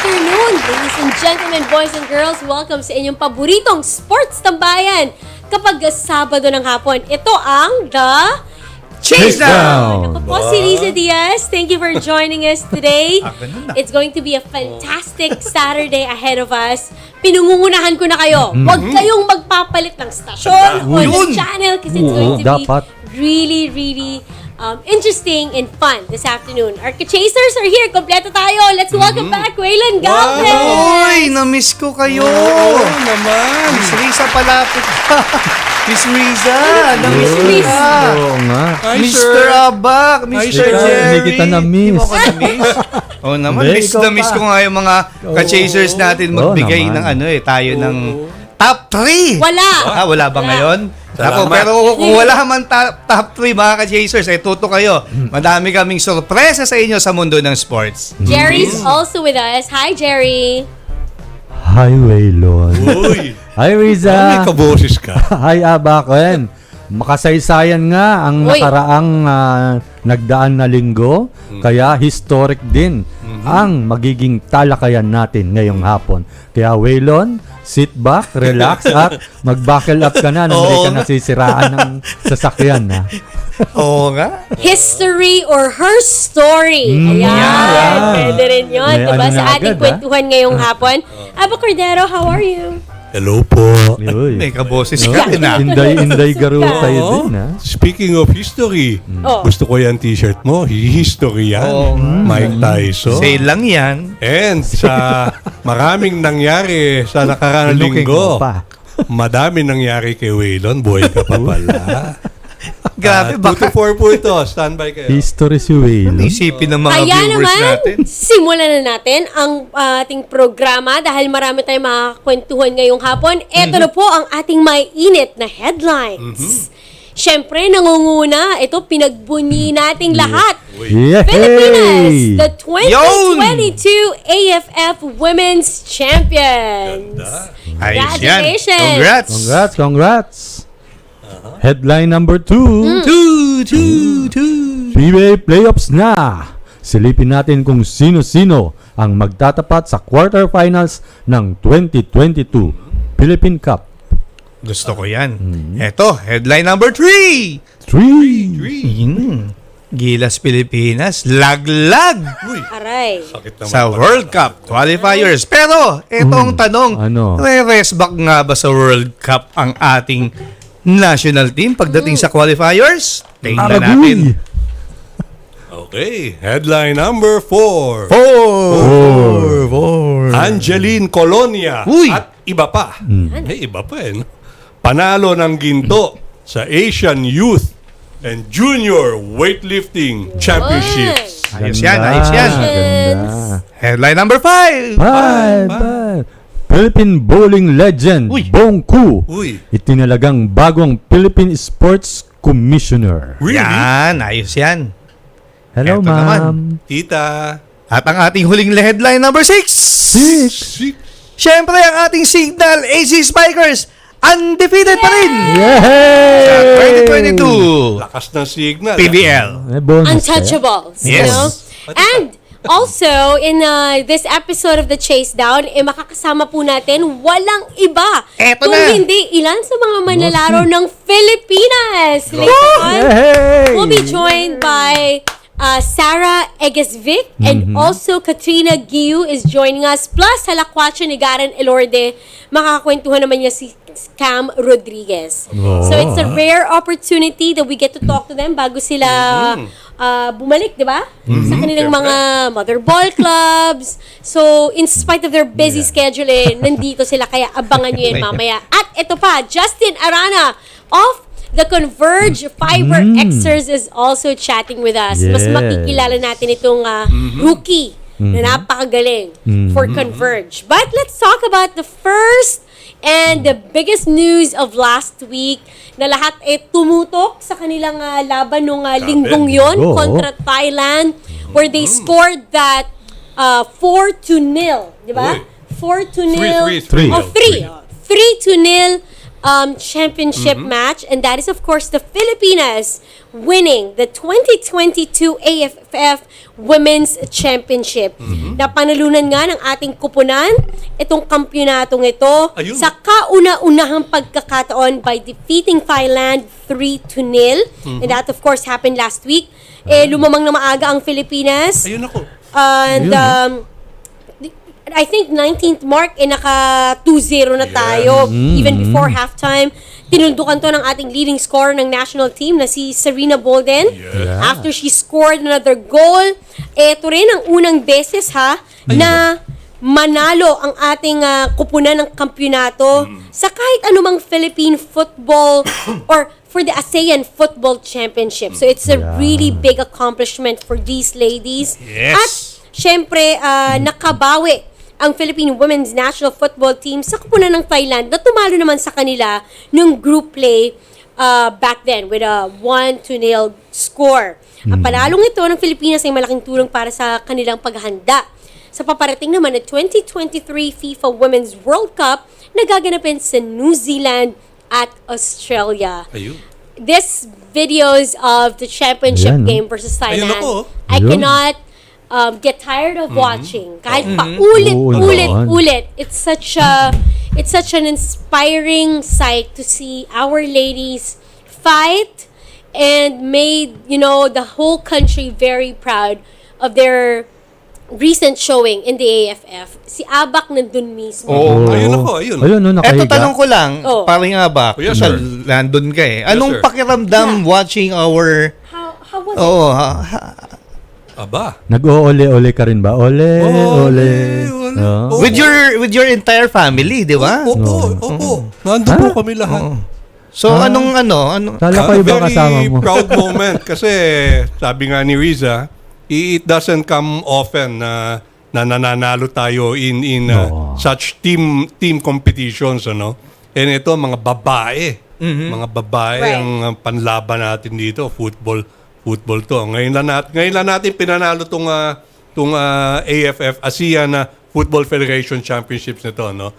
afternoon, ladies and gentlemen, boys and girls. Welcome sa inyong paboritong sports tambayan. Kapag Sabado ng hapon, ito ang The Chasedown! Ako po si Liza Diaz. Thank you for joining us today. It's going to be a fantastic Saturday ahead of us. Pinungungunahan ko na kayo. Huwag kayong magpapalit ng stasyon o ng channel kasi it's going to be really, really interesting and fun this afternoon. Our Chasers are here. Kompleto tayo. Let's welcome back Waylon Galvez. Uy, na-miss ko kayo. Naman. Miss Riza palapit ka. Miss Riza. Na-miss Miss ka. Oo nga. Hi, Mr. Abak. Mr. Jerry. Hindi kita na-miss. Hindi mo ako na-miss. Oo naman. Miss na miss ko nga yung mga ka-chasers natin magbigay ng tayo ng top 3. Wala. Wala ba ngayon? Ako, pero kung wala man top 3 mga ka-chasers, tuto kayo. Madami kaming sorpresa sa inyo sa mundo ng sports. Jerry's also with us. Hi, Jerry. Hi, Waylon. Uy! Hi, Riza. May kaboses ka. Hi, Abaken. Makasaysayan nga ang nakaraang nagdaan na linggo. Kaya historic din ang magiging talakayan natin ngayong hapon. Kaya, Waylon, sit back, relax, at mag-buckle up ka na nang hindi ka nasisiraan ng sasakyan. Ha? Oo nga. History or her story. Ayan. Pwede rin yun. May Diba? ano Sa na ating agad, kwentuhan ngayong hapon. Aba Cordero, how are you? Hello po. May kaboses ka din na. Inday garo tayo din. Ha? Speaking of history, gusto ko yung t-shirt mo. History yan. Mike Tyson. Say lang yan. And sa maraming nangyari sa nakaraang linggo, madami nangyari kay Waylon. Buhay ka pa pala. Grabe, 2 baka to 4 po ito. Standby kayo. History si Waylon. isipin ng mga Kaya viewers naman, natin. simulan na natin ang ating programa dahil marami tayong makakwentuhan ngayong hapon. Ito na po ang ating may init na headlines. Siyempre, nangunguna. Ito, pinagbunyi nating lahat. Yay! Filipinas, the 2022 AFF Women's Champions. Ayos yan. Congratulations. Congrats. Headline number 2. FIBA Playoffs na. Silipin natin kung sino-sino ang magtatapat sa quarterfinals ng 2022 Philippine Cup. Gusto ko yan. Eto, headline number 3. 3. Gilas Pilipinas, laglag Aray. sa World Cup qualifiers. Pero, etong tanong, Ano? may rest back nga ba sa World Cup ang ating national team pagdating sa qualifiers? Tingnan natin. Okay. Headline number 4. 4. Angeline Colonia. Uy! At iba pa. May iba pa no? Panalo ng ginto sa Asian Youth and Junior Weightlifting Championships. Ayos yan, ayos yan. Ganda. Headline number 5. 5. Philippine bowling legend Bong Ku Uy. itinalagang bagong Philippine Sports Commissioner. Really? Yan, ayos yan. Hello, Eto naman. ma'am. Tita. At ang ating huling headline number 6. 6. Siyempre, ang ating Signal AC Spikers, undefeated pa rin Yay! sa 2022 Lakas ng signal. PBL. May bonus Untouchables. Yes. You know? And also, in this episode of the Chasedown, makakasama po natin walang iba. Eto kung na. hindi ilan sa mga manlalaro ng Filipinas. Later on, Yay! we'll be joined by Sara Eggesvik and also Katrina Gillou is joining us. Plus, halakwatsa ni Garen Elorde, makakakwentuhan naman niya si Cam Rodriguez. So, it's a rare opportunity that we get to talk to them bago sila bumalik, di ba? Sa kanilang mga mother ball clubs. So, in spite of their busy schedule, nandito sila. Kaya abangan nyo yan mamaya. At ito pa, Justin Arana of the Converge FiberXers is also chatting with us. Mas Yes. makikilala natin itong rookie na napakagaling for Converge. But let's talk about the first and the biggest news of last week na lahat tumutok sa kanilang laban nung linggong yon kontra Thailand where they scored that 4-0, di ba? 4-0. 3. 3-0 championship match, and that is of course the Filipinas winning the 2022 AFF Women's Championship. Napanalunan nga ng ating kupunan itong kampyonatong ito Ayun. sa kauna-unahang pagkakataon by defeating Thailand 3-0. And that of course happened last week. Lumamang na maaga ang Filipinas. Ayun ako. And I think 19th mark, naka 2-0 na tayo. Even before halftime. Tinuldukan to ng ating leading scorer ng national team na si Serena Bolden. After she scored another goal. Ito rin ang unang beses na manalo ang ating kupunan ng kampyonato sa kahit anumang Philippine football or for the ASEAN Football Championship. So it's a really big accomplishment for these ladies. Yes. At syempre, nakabawi ang Philippine Women's National Football Team sa kupunan ng Thailand na tumalo naman sa kanila nung group play back then with a 1-0 score. Ang panalong ito ng Pilipinas ay malaking tulong para sa kanilang paghahanda sa paparating naman na 2023 FIFA Women's World Cup na gaganapin sa New Zealand at Australia. Ayun. This videos of the championship Ayan, no? game versus Thailand, Ayun ako. I Ayun. cannot get tired of watching. Kahit pa ulit. It's such an inspiring sight to see our ladies fight and made, the whole country very proud of their recent showing in the AFF. Si Abak nandun mismo. Ayun ako, ayun. Ayun, no, nakahiga. Eto, tanong ko lang, parang nga ba, Yes, sir. nandun ka Anong sir. pakiramdam watching our... How was it? Aba. Nag-o-ole-ole ka rin ba? Ole. Oh. With your entire family, di ba? Opo. Nandun po kami lahat. So, anong... Kala ko ibang kasama Very mo. proud moment kasi sabi nga ni Riza, it doesn't come often na nananalo tayo in such team competitions, ano. And ito mga babae. Mga babae Right. ang panlaban natin dito, football to. Ngayon lang natin pinanalo tong AFF ASEAN Football Federation Championships nito, no.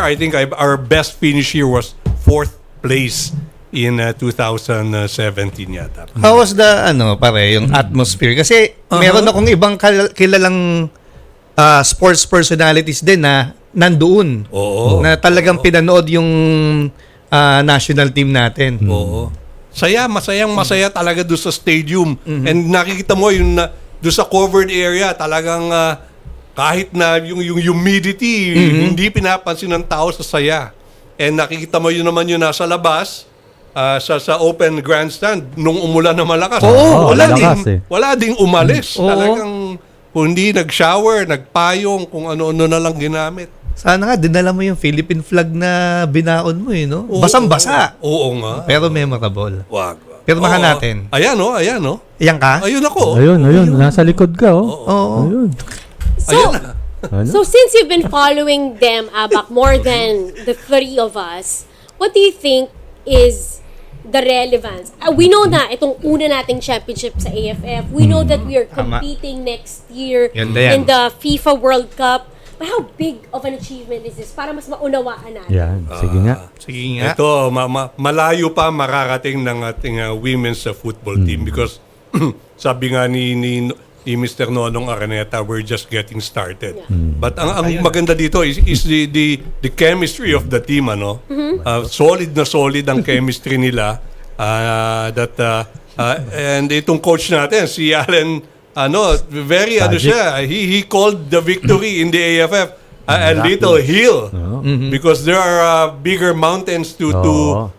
I think our best finish here was 4th place in 2017 yata. How was the, yung atmosphere? Kasi meron akong ibang kilalang sports personalities din na nandoon. Oo. Na talagang pinanood yung national team natin. Oo. Masaya talaga doon sa stadium. And nakikita mo yung doon sa covered area, talagang kahit na yung humidity, hindi pinapansin ng tao sa saya. And nakikita mo yun naman yung nasa labas, sa open grandstand, nung umulan na malakas. Oo, wala ding umalis. Oo. Talagang kung hindi nag-shower, nagpayong, kung ano-ano na lang ginamit. Sana nga, dinala mo yung Philippine flag na binaon mo Oo, Basang-basa. Oo nga. Pero memorable. Wag. Pirmahan Oo. natin. Ayan. Iyan ka? Ayun ako. Ayun. Nasa likod ka, oh. Oo. Ayun. So since you've been following them, Abak, more than the three of us, what do you think is the relevance? We know na itong una nating championship sa AFF. We know that we are competing next year Yan na yan. in the FIFA World Cup. But how big of an achievement is this? Para mas maunawaan natin. Yan. Sige nga. Sige nga. Ito, malayo pa makarating ng ating women's football team because sabi nga ni Mr. Nonong Araneta, we're just getting started. Yeah. But ang maganda dito is the chemistry of the team, ano? Solid ang chemistry nila. And itong coach natin, si Allen, very siya. He called the victory in the AFF a little hill because there are bigger mountains to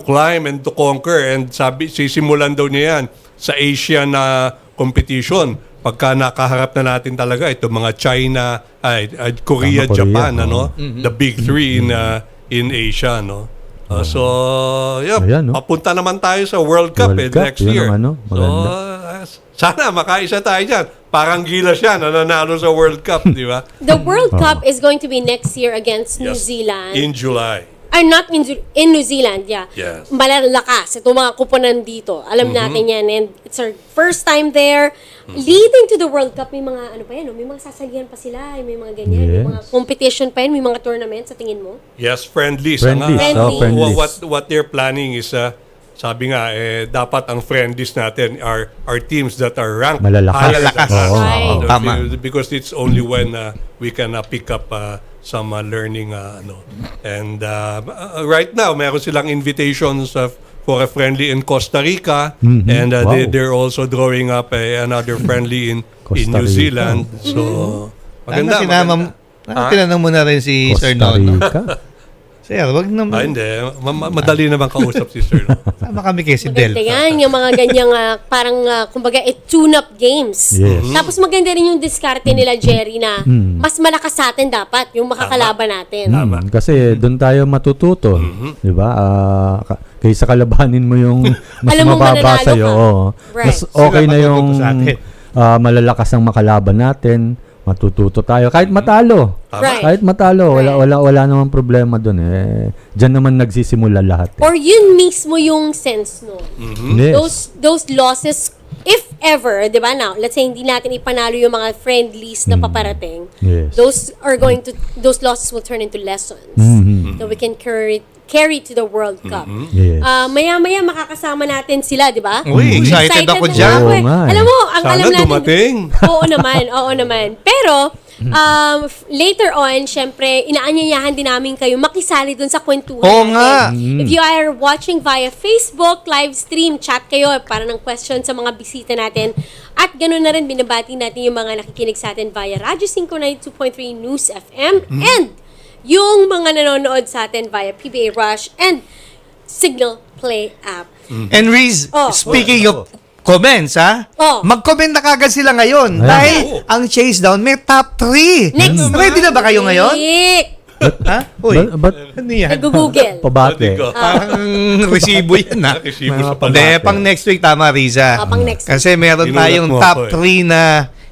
climb and to conquer, and sisimulan daw niya yan sa Asia na competition pagka nakaharap na natin talaga ito mga China, Korea, Japan, the big three in Asia, no. Ayan, no? Papunta naman tayo sa World Cup, World Cup, next yun year. ang Sana makaisa tayo dyan. Parang Gilas siya, nananalo sa World Cup, di ba? The World Cup is going to be next year against New Zealand. In July. Not in New Zealand, yeah. Yes. Malalakas. Ito mga kuponan dito. Alam natin yan. And it's our first time there. leading to the World Cup, may mga ano pa yan, no? May mga sasalihan pa sila, may mga ganyan, may Yes. mga competition pa yan, may mga tournament sa tingin mo? Yes, friendlies. Friendlies. Friendlies. Friendlies. What they're planning is, sabi nga, dapat ang friendlies natin are teams that are ranked Malalakas. higher than Malalakas. us. Right. Tama. Because it's only when we can pick up some learning. And right now, meron silang invitations for a friendly in Costa Rica, and Wow. they're also drawing up another friendly in Costa New Rica. Zealand. So, maganda. Tinanong mo na rin si Sir Costa Nono. Rica. Sir, wag naman. Hindi. Madali naman kausap si Sir. Sama kami kay si Del. Maganda yan, yung mga ganyang parang kumbaga tune-up games. Yes. Tapos maganda rin yung diskarte nila, Jerry, na mas malakas sa atin dapat, yung makakalaban natin. Kasi doon tayo matututo. Di ba? Kaysa kalabanin mo yung mas Alam mong mababa mananalo sa'yo. ka. Oo. Right. Mas okay Sila na yung matututo sa atin. malalakas ang makalaban natin. Matututo tayo. Kahit matalo. Right. Kahit matalo. Right. Wala namang problema doon. Diyan naman nagsisimula lahat. Or yun mismo yung sense no. Yes. Those losses, if ever, di ba now, let's say hindi natin ipanalo yung mga friendlies na paparating, Yes. those losses will turn into lessons that we can carry to the World Cup. Yes. Maya-maya makakasama natin sila, di ba? Uy, excited ako na dyan. ako Oo nga eh. Alam mo, ang Sana alam natin... dumating. Oo naman. Pero, later on, syempre, inaanyayahan din namin kayo makisali dun sa kwentuhan Oo natin. nga. If you are watching via Facebook, live stream, chat kayo para ng question sa mga bisita natin. At ganoon na rin, binabati natin yung mga nakikinig sa atin via Radyo 592.3 News FM and yung mga nanonood sa atin via PBA Rush and Signal Play app. And Riz, Oh. speaking of comments, Oh. mag-comment na kagad sila ngayon. Ayan. Dahil ang Chasedown may top 3. Next. Ready na ba kayo ngayon? Week. Ha? Uy, But ano yan? Nag-google. pabate. Parang resibo yan na. Resibo sa Hindi, pabate. pang next week, tama Riza. Pang next week. Kasi meron Sinulat tayong mo top ako eh. 3 na,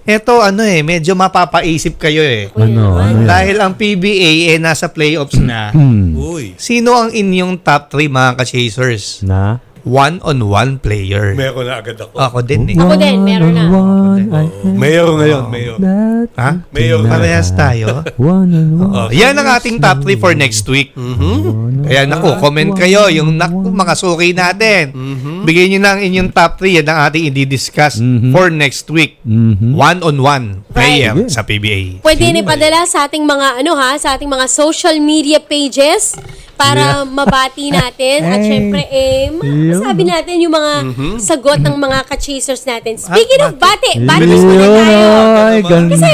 eto medyo mapapaisip kayo eh. Ano yan? Dahil ang PBA nasa playoffs na. Uy. Sino ang inyong top 3 mga ka-chasers? Na? One-on-one player. Meron na agad ako. Ako din eh. Ako din, meron na. Mayor ngayon, mayor. Ha? Mayor Parehas tayo. One. Yan ang ating top 3 for next week. Kaya naku, comment kayo yung mga suki natin. Bigyan nyo na ang inyong top 3. Yan ang ating i-discuss for next week. One-on-one player Right. sa PBA. Pwede na ipadala sa ating mga sa ating mga social media pages para mabati natin at syempre masabi natin yung mga sagot ng mga ka-chasers natin. Speaking of bati muna tayo. Ay, ganda. Kasi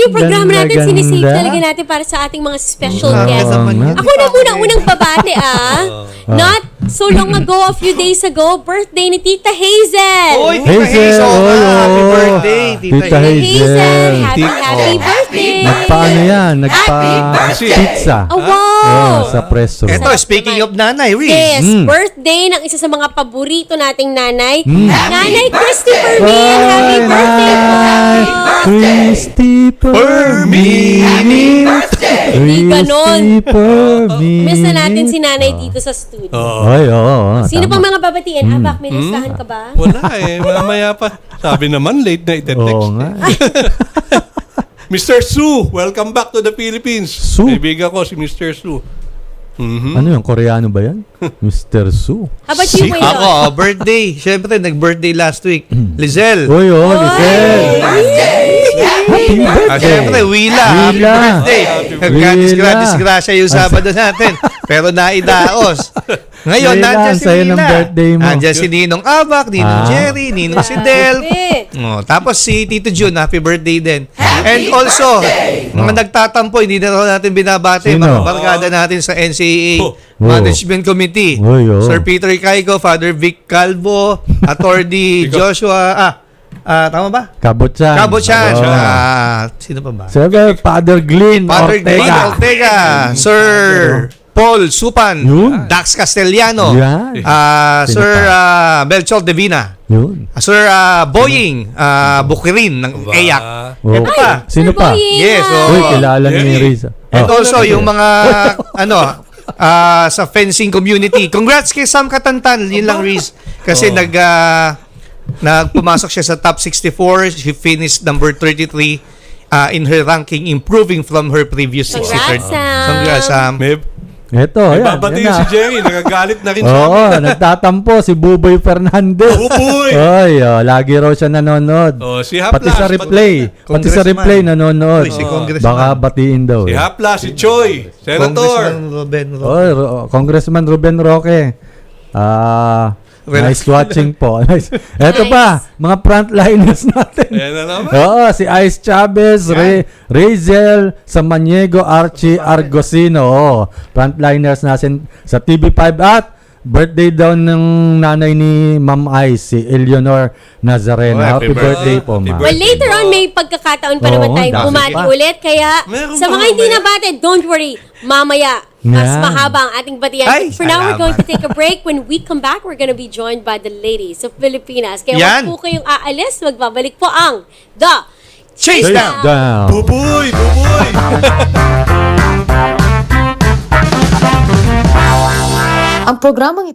yung programa natin Ganda, sinisave ganda. talaga natin para sa ating mga special guests. Oo nga. Ako na muna unang babati Not so long ago, a few days ago, birthday ni Tita Hazel. Oy, Tita Hazel! Happy birthday, Tita Hazel, happy Oh. birthday. Nagpaano yan? Nagpa-pizza. Oh, wow. Sa preso. Eto, speaking of nanay, Riz. Yes, birthday ng isa sa mga paborito nating nanay, Nanay Christopher Min. Happy birthday po. Christopher Min. Hindi ganon. Christopher Min. Miss na natin si nanay dito sa studio. Ay, oo. Sino tama. pang mga babatiin? Abak, may listahan ka ba? Wala mamaya pa. Sabi naman, late na itetext. Oo nga. Mr. Su, welcome back to the Philippines. Su? Kaibigan ko si Mr. Su. Ano yung Koreano ba yan? Mr. Su. How about you, Waylon? Ako, birthday. Siyempre, nag-birthday last week. Lizelle. Uy, Lisel. Happy birthday. Siyempre, Wila. Happy Wila. birthday. Wila. Disgrasya yung Sabado natin. Pero naidaos. Ngayon, Wila, nandiyan ang si saya ng Wila. birthday mo. Nandiyan si Ninong Abak, Ninong Jerry, Ninong si Del. Grabe. Tapos si Tito Jun, happy birthday din. And also, mga nagtatampo, hindi na raw natin binabate. Sino? Mga barkada natin sa NCAA Oh. Management Committee. Oy, oh. Sir Peter Caico, Father Vic Calvo, Attorney Joshua, tama ba? Kabotsan. Kabotsan. Oo. Sino pa ba? Sabi, Father Glynn Father Ortega. Glenn Ortega. Sir Paul Supan. Yun. Dax Castellano. Yan. Sir Belchol Divina. Yun. Sir Boying Bukirin ng EAC. Oh. Ito pa. Sino Sir pa? Boying, Yes, Uy, oh. kilala ni Jerry. Riza. And also yung mga sa fencing community. Congrats kay Sam Katantan. Yun lang, Riz. Kasi Pumasok siya sa top 64. She finished number 33 in her ranking, improving from her previous 63rd. Congrats, Sam. Congrats, Sam. Ito, May yan. babati yan si na. Jerry. Nagagalit na rin Oo, siya. nagtatampo si Buboy Fernandez. Buboy! Oy, lagi raw siya nanonood. Si Pati Haplas. sa replay. Pati sa Congressman. replay nanonood. Uy, si Congressman. Baka batiin daw. Si Haplas, si Choi, Senator. Congressman Ruben Roque. Oy, Congressman Ruben Roque. Nice watching po. Nice. Eto Nice. pa, mga frontliners natin. Ayan na naman. Oo, si Ice Chavez, Razel Samaniego, Archie Argosino. Oo, frontliners natin sa TV5 at birthday daw ng nanay ni Ma'am Ice, si Eleanor Nazareno. Oh, Happy happy birthday po, birthday. ma'am. Well, later on, may pagkakataon pa Oo, naman tayong dami bumati pa. ulit. Kaya, Meron sa pa mga hindi mamaya. nabati, don't worry. Mamaya, mas Yan. mahaba ang ating batian. Ay, For now, we're going to salamat. take a break. When we come back, we're gonna be joined by the ladies of Filipinas. Kaya Yan. wag po kayong aalis. Magbabalik po ang The Chasedown. Down. Buboy! Buboy! Ang programang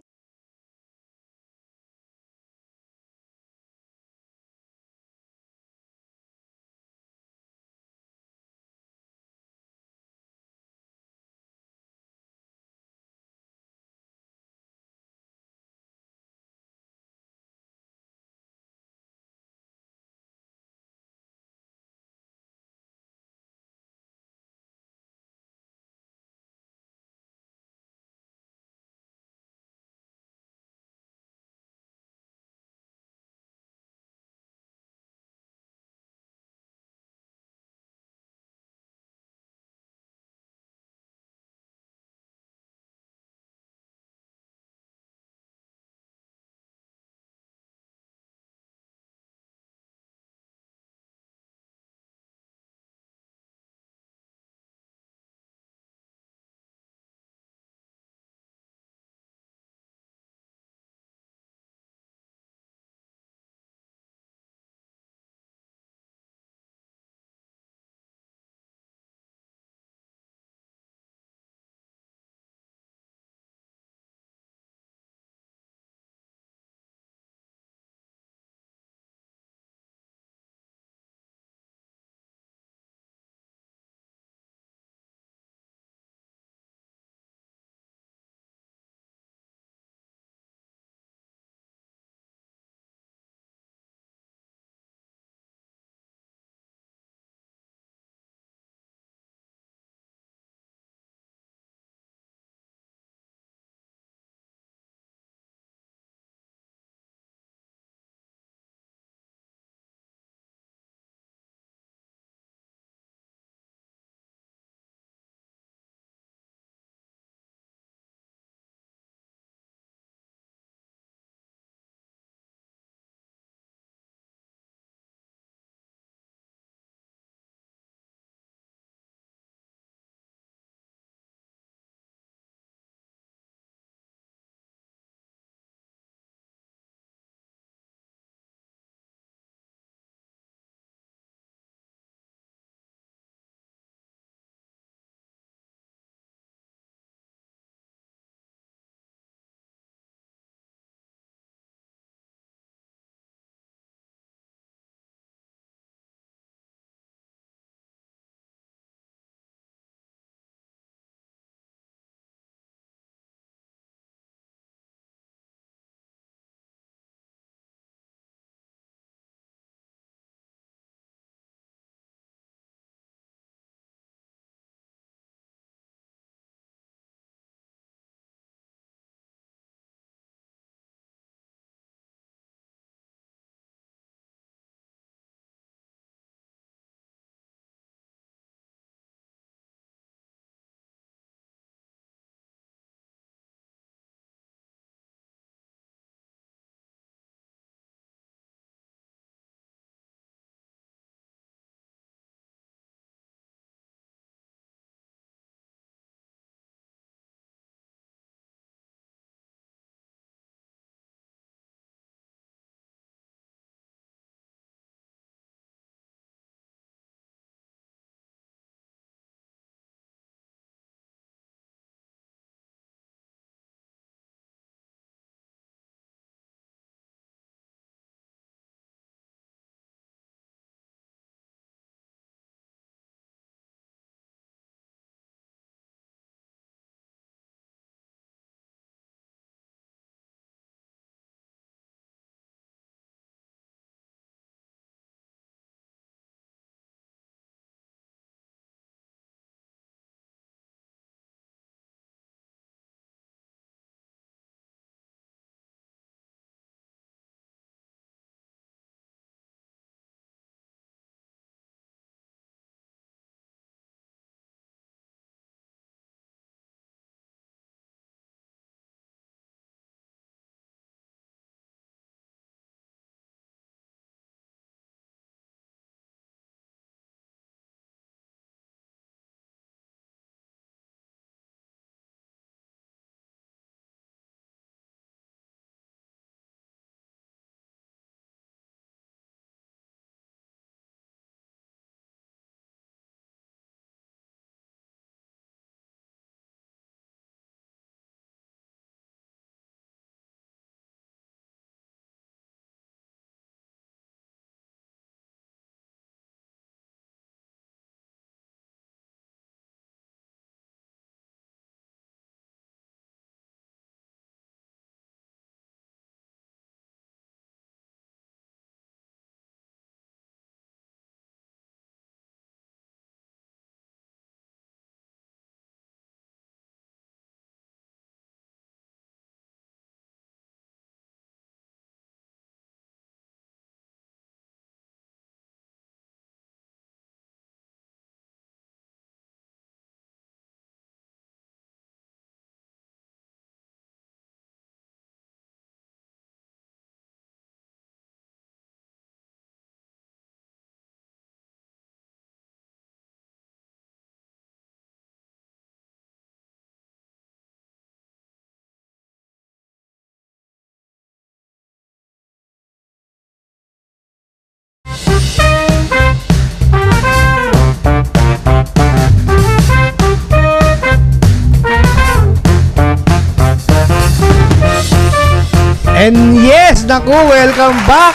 And yes, naku, welcome back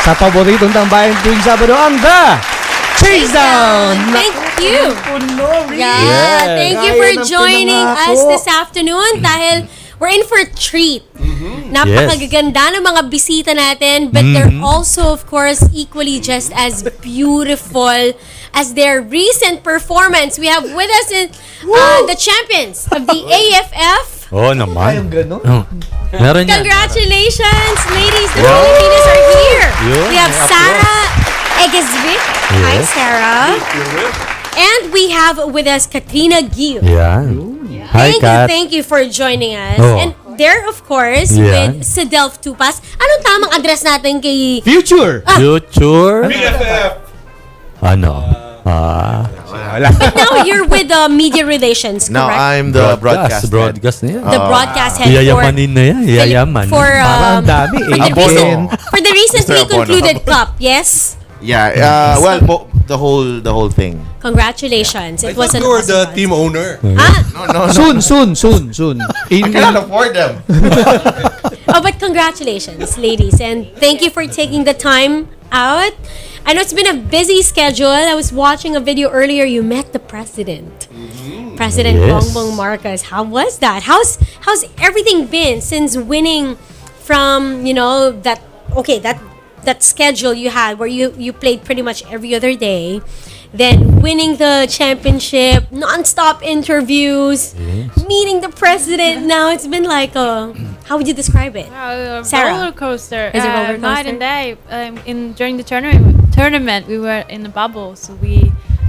sa paboritong tambayan tuwing Sabado ang The Chasedown. Thank you. Yes. Thank you for joining us this afternoon dahil we're in for a treat. Napakaganda ng mga bisita natin, but they're also, of course, equally just as beautiful as their recent performance. We have with us the champions of the AFF. Oh, naman. Ganun. Meron yan. Congratulations, ladies. The Filipinas are here. Yun, We have may Sara Eggesvik. Hi, Yes. Sarah. And we have with us Katrina Gillou. Yan. Hi, Kat. Thank you for joining us. Oh. And there, of course, Yeah. with Sadelf Tupas. Anong tamang address natin kay... Future. Future. BFF. Ano? But now you're with Media Relations, correct? No, I'm the broadcast. Broadcast na yan. the broadcast head Yayamanin na yan. Yayaman. for Parang dami eh. for the recently Mr. Abono. concluded cup. Yes. Yeah. The whole thing. Congratulations. It I was thought an you were awesome the one. team owner. No. Soon. I cannot afford them. Oh, but congratulations, ladies, and thank you for taking the time out. I know it's been a busy schedule. I was watching a video earlier. You met the president, President Yes. Bongbong Marcos. How was that? How's everything been since winning from that schedule you had where you played pretty much every other day, then winning the championship, non-stop interviews, meeting the president. Now it's been like how would you describe it? Sarah? Roller coaster. Is it roller Night coaster? and day. During the tournament, we were in a bubble, so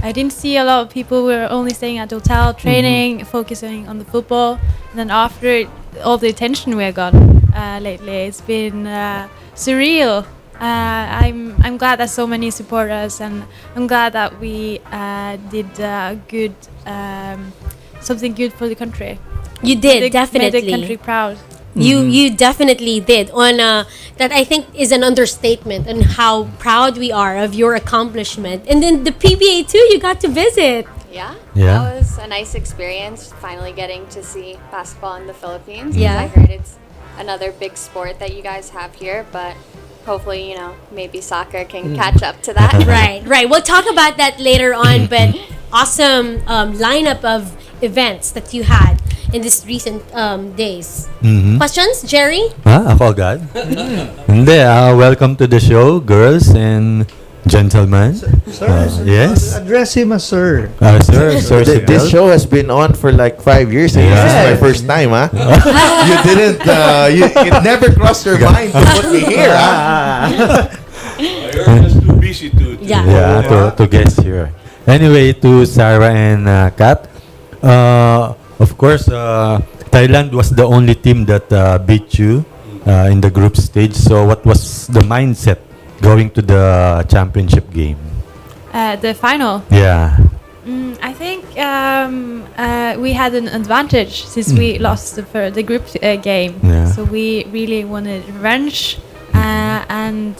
I didn't see a lot of people. We were only staying at the hotel, training, focusing on the football. And then after all the attention we got lately, it's been surreal. I'm glad that so many support us, and I'm glad that we did good something good for the country. You did, Made definitely. the country proud. You definitely did. On that, I think is an understatement, and how proud we are of your accomplishment. And then the PBA too, you got to visit. Yeah, Yeah. that was a nice experience. Finally getting to see basketball in the Philippines. Yeah. I heard it's another big sport that you guys have here, but hopefully, maybe soccer can catch up to that. Right. We'll talk about that later on. But awesome lineup of events that you had in this recent days. Questions, Jerry? Ako agad? Hindi. Welcome to the show, girls and gentlemen. Yes. Address him as sir. Sir This Sidel. show has been on for like 5 years. And this is my first time, huh? You didn't. It never crossed your mind to put me here, huh? You're just too busy to Yeah. Yeah, to guess here. Anyway, to Sarah and Kat, of course, Thailand was the only team that beat you in the group stage. So, what was the mindset going to the championship game? The final. Yeah. I think we had an advantage since we lost the group game. Yeah. So we really wanted revenge, and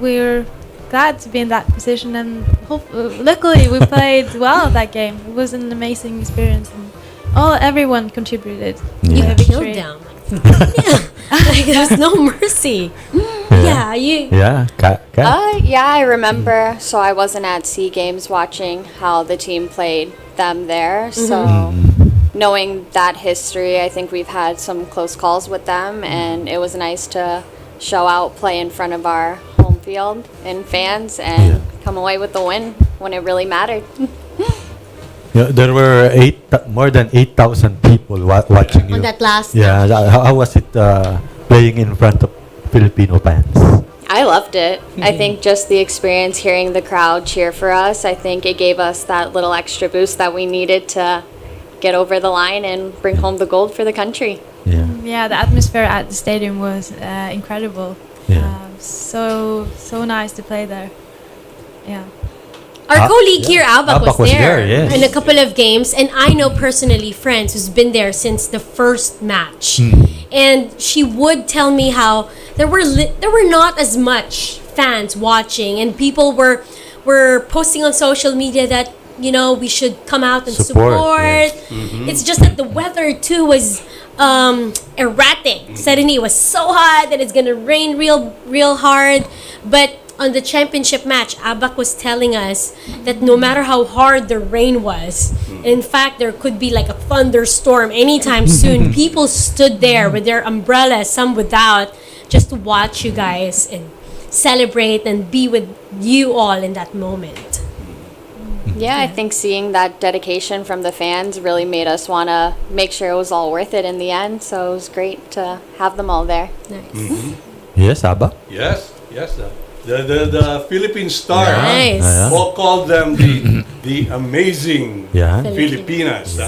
we're glad to be in that position. And luckily, we played well that game. It was an amazing experience, and everyone contributed. to You the killed victory. them. Like, there's no mercy. Yeah, you. Yeah. Kat? Yeah, I remember. So I wasn't at SEA Games watching how the team played them there. So knowing that history, I think we've had some close calls with them, and it was nice to show out, play in front of our home field and fans, and come away with the win when it really mattered. Yeah, there were more than 8,000 people watching you. On that last Yeah. How was it playing in front of Filipino fans? I loved it. I think just the experience, hearing the crowd cheer for us, I think it gave us that little extra boost that we needed to get over the line and bring home the gold for the country. Yeah. Yeah, the atmosphere at the stadium was incredible. Yeah. So nice to play there. Yeah. Our colleague here, Albak, Albak was was there there, yes. in a couple of games, and I know personally friends who's been there since the first match, and she would tell me how there were not as much fans watching, and people were posting on social media that we should come out and Support, support. It's just that the weather too was erratic. Suddenly it was so hot that it's gonna rain real hard. But on the championship match, Abak was telling us that no matter how hard the rain was, in fact there could be like a thunderstorm anytime soon, people stood there with their umbrellas, some without, just to watch you guys and celebrate and be with you all in that moment. Yeah, I think seeing that dedication from the fans really made us want to make sure it was all worth it in the end. So it was great to have them all there. Nice. Yes, Aba? Yes. The Philippine Star. Nice. Called them the amazing Yeah. Filipinas.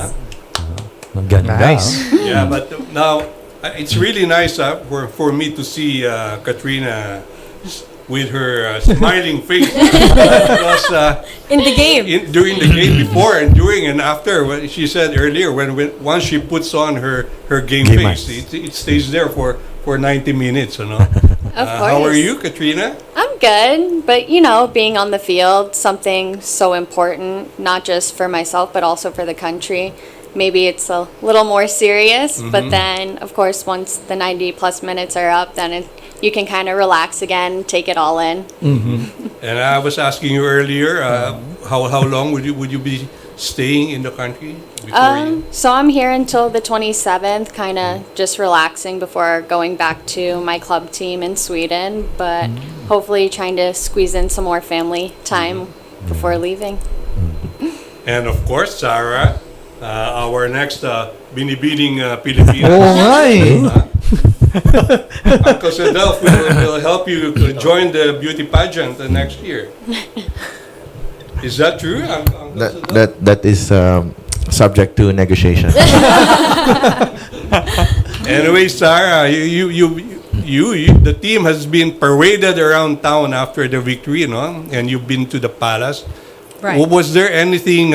Maganda. Nice. Yeah, but now it's really nice for me to see Katrina with her smiling face because In the game. during the game before and during and after, what she said earlier, when once she puts on her game Game face, eyes. it stays there for 90 minutes. Of How are course. you, Katrina? I'm good, but being on the field, something so important, not just for myself, but also for the country. Maybe it's a little more serious, but then, of course, once the 90 plus minutes are up, then you can kind of relax again, take it all in. And I was asking you earlier, how long would you be staying in the country before you? So I'm here until the 27th, kind of just relaxing before going back to my club team in Sweden, but hopefully trying to squeeze in some more family time before leaving. And of course, Sara, our next binibining Pilipinas. Oh my! Uncle Sedolf will help you to join the beauty pageant next year. Is that true, Uncle Sedolf? That is subject to negotiation. Anyway, Sara, the team has been paraded around town after the victory, and you've been to the palace. Right. Was there anything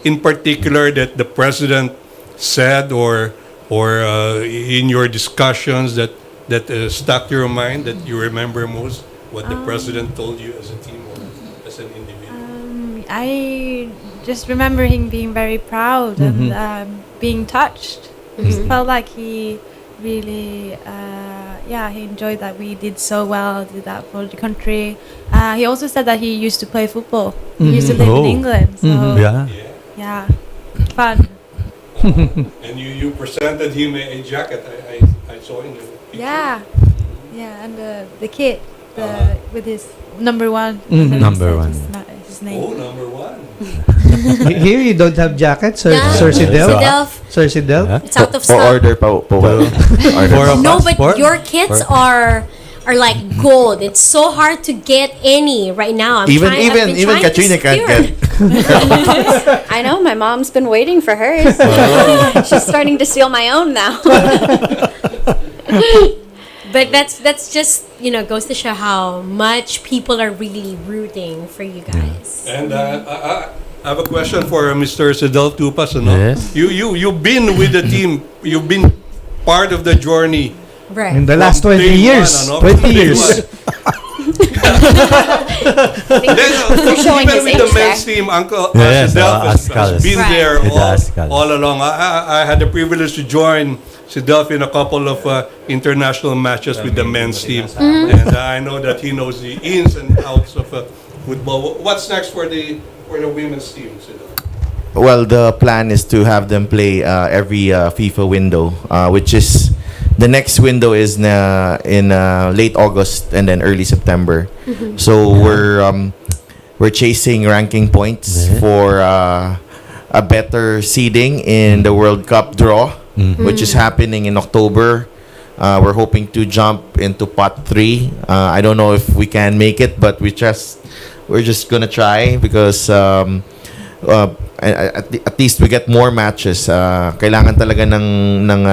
in particular that the president said or in your discussions that stuck to your mind, that you remember most, what the president told you as a team or as an individual? I just remember him being very proud and being touched. It felt like he really, he enjoyed that we did so well, did that for the country. He also said that he used to play football. He used to live in England. So, Yeah. fun. And you presented him a jacket. I saw in the picture. Yeah, and the kid with his number one. Number one. His name. Oh, number one. Here you don't have jackets, Sir Sidel? Sir Sidel? It's out of For stock. order pa order. No, but your kits are like gold. It's so hard to get any right now. I've Even been trying to Katrina can't secure. get. I know, my mom's been waiting for hers. She's starting to steal my own now. But that's just goes to show how much people are really rooting for you guys. And I have a question for Mr. Sedel Tupas. Yes. You've been with the team. You've been part of the journey. Right. In the last 20 Day years. one, 20 years. You're showing Even his with the age men's there. team, Uncle Yes, Sedel has Ascalis. been Right. there With Ascalis. all along. I had the privilege to join Sedel in a couple of international matches with the men's team. And I know that he knows the ins and outs of football. What's next for the women's team, Sedel? Well, the plan is to have them play every FIFA window, which is the next window is in late August and then early September. So we're chasing ranking points for a better seeding in the World Cup draw, which is happening in October. We're hoping to jump into pot 3. I don't know if we can make it, but we're just gonna try because at least we get more matches. Kailangan talaga ng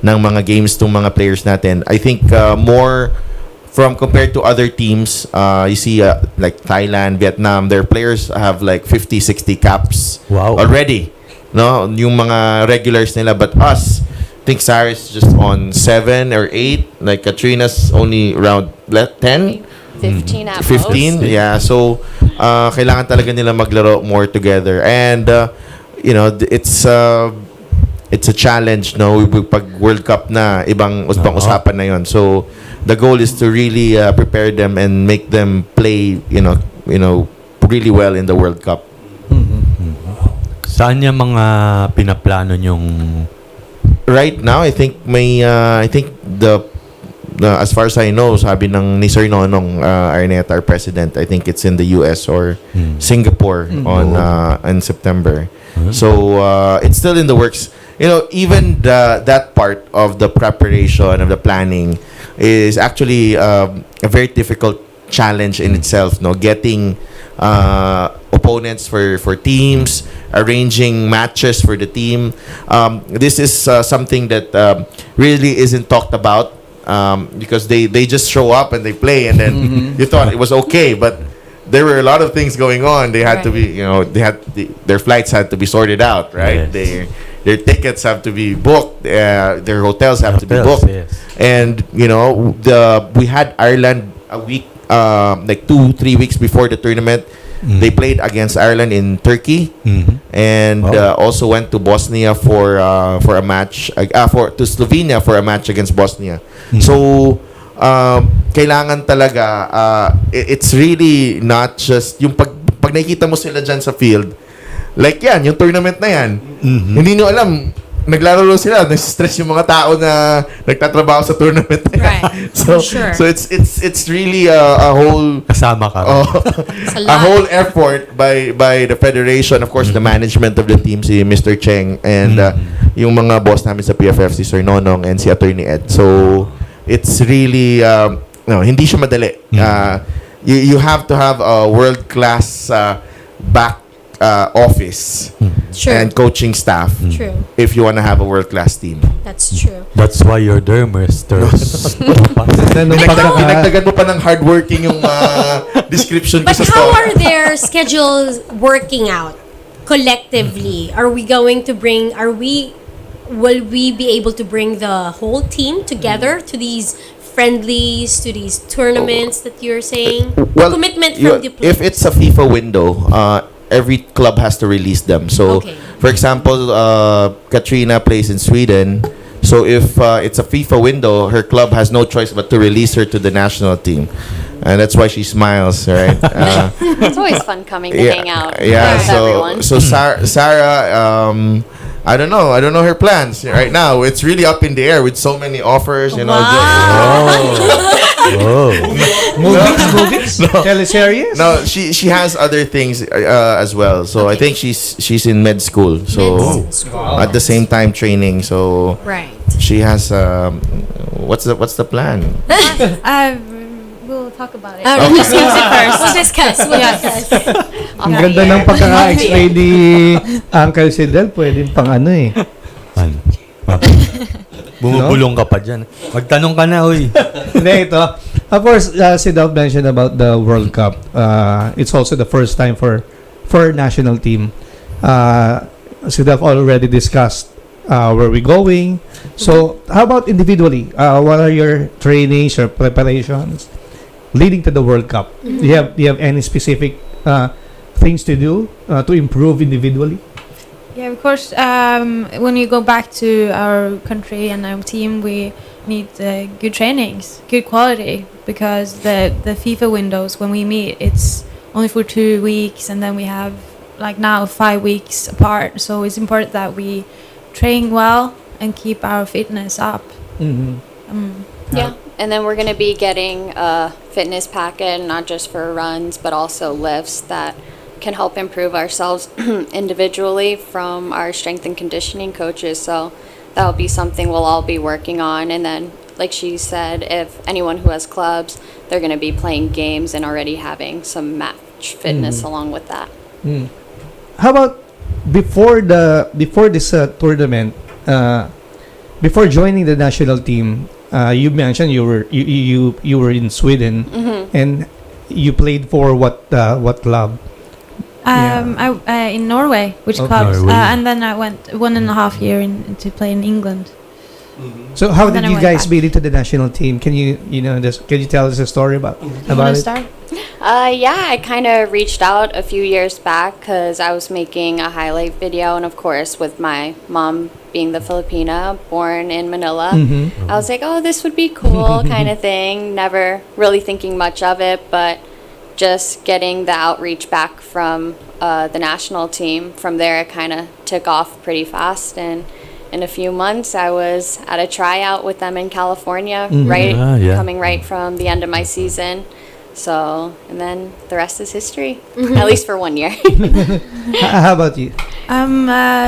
mga games tong mga players natin. I think more from compared to other teams, you see like Thailand, Vietnam, their players have like 50, 60 caps already. No, yung mga regulars nila, but us, I think Sarah's just on 7 or 8. Like Katrina's only around 10. 15 at 15, most. yeah. So, kailangan talaga nila maglaro more together. And, it's a challenge, no? Pag World Cup na, ibang usapan na yon. So, the goal is to really prepare them and make them play, really well in the World Cup. Saan yung mga pinaplano nyong... Right now, I think the as far as I know, sabi ng ni Sir Nonong Arneta, our president, I think it's in the US or Singapore in September. So it's still in the works. Even that part of the preparation of the planning is actually a very difficult challenge in itself. No, getting opponents for teams, arranging matches for the team. This is something that really isn't talked about because they just show up and they play, and then you thought it was okay, but there were a lot of things going on. They had to be, their flights had to be sorted out, right? Yes. Their tickets have to be booked. Their hotels have to be booked. Yes. And we had Ireland a week, like 2-3 weeks before the tournament. They played against Ireland in Turkey, and also went to Bosnia for a match, to Slovenia for a match against Bosnia. So kailangan talaga, it's really not just yung pag nakikita mo sila dyan sa field, like yan, yung tournament na yan, hindi nyo alam, naglaro sila, nag-stress yung mga tao na nagtatrabaho sa tournament na yan. Right. So, Sure. so it's really a whole Kasama ka. a whole effort by the federation, of course, the management of the team, si Mr. Cheng, and yung mga boss namin sa PFF, si Sir Nonong and si Attorney Ed. So it's really hindi siya madali. You have to have a world-class back office Sure. and coaching staff True. if you want to have a world-class team. That's true. That's why you're there, Masters. Dinagdagan mo pa ng hardworking yung description ko But sa how story. are their schedules working out collectively? Are we going to bring, will we be able to bring the whole team together to these friendlies, to these tournaments that you're saying? Commitment from the players. If it's a FIFA window, every club has to release them. So, Okay. for example, Katrina plays in Sweden. So, if it's a FIFA window, her club has no choice but to release her to the national team. And that's why she smiles, right? It's always fun coming to hang out Yeah, with everyone. so Sarah, I don't know her plans right now. It's really up in the air with so many offers, Movies? Teleseries? No, she has other things as well. So I think she's in med school. So at the same time training. So Right. she has what's the plan? We'll talk about it. We'll discuss it first. We'll discuss. Ang ganda ng pagkaka-explain ni Uncle Sidel. Pwedeng pang Bumubulong ka pa dyan. Magtanong ka na, uy. Hindi, ito. Of course, Sidel mentioned about the World Cup. It's also the first time for national team. Sidel already discussed where we're going. So, how about individually? What are your trainings or preparations leading to the World Cup? Do you have any specific things to do to improve individually? Yeah, of course. When we go back to our country and our team, we need good trainings, good quality, because the FIFA windows when we meet, it's only for 2 weeks, and then we have like now 5 weeks apart. So it's important that we train well and keep our fitness up. Yeah. And then we're going to be getting a fitness packet, not just for runs, but also lifts that can help improve ourselves individually from our strength and conditioning coaches. So that will be something we'll all be working on. And then, like she said, if anyone who has clubs, they're going to be playing games and already having some match fitness along with that. How about before this tournament, before joining the national team? You mentioned you were in Sweden, and you played for what club? In Norway, which Okay. clubs? Norway. And then I went 1.5 years to play in England. So how Then did I you went guys back. make it to the national team? Can you can you tell us a story about You want to it? start? Yeah, I kind of reached out a few years back because I was making a highlight video, and of course, with my mom being the Filipina, born in Manila, I was like, oh, this would be cool, kind of thing. Never really thinking much of it, but just getting the outreach back from the national team. From there, it kind of took off pretty fast, and in a few months, I was at a tryout with them in California, coming right from the end of my season. So, and then the rest is history, at least for 1 year. How about you?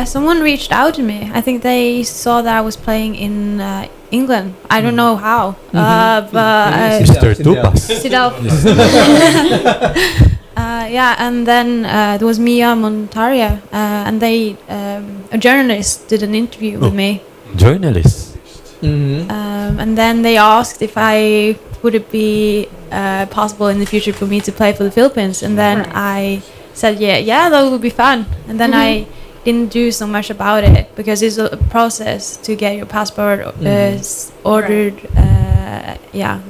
Someone reached out to me. I think they saw that I was playing in England. I don't know how, but Mr. Tupas. sit out. Yeah, and then there was Mia Montaria, and they a journalist did an interview with me, Journalist. and then they asked if I would it be possible in the future for me to play for the Philippines, and then I said yeah, that would be fun, and then I didn't do so much about it because it's a process to get your passport ordered.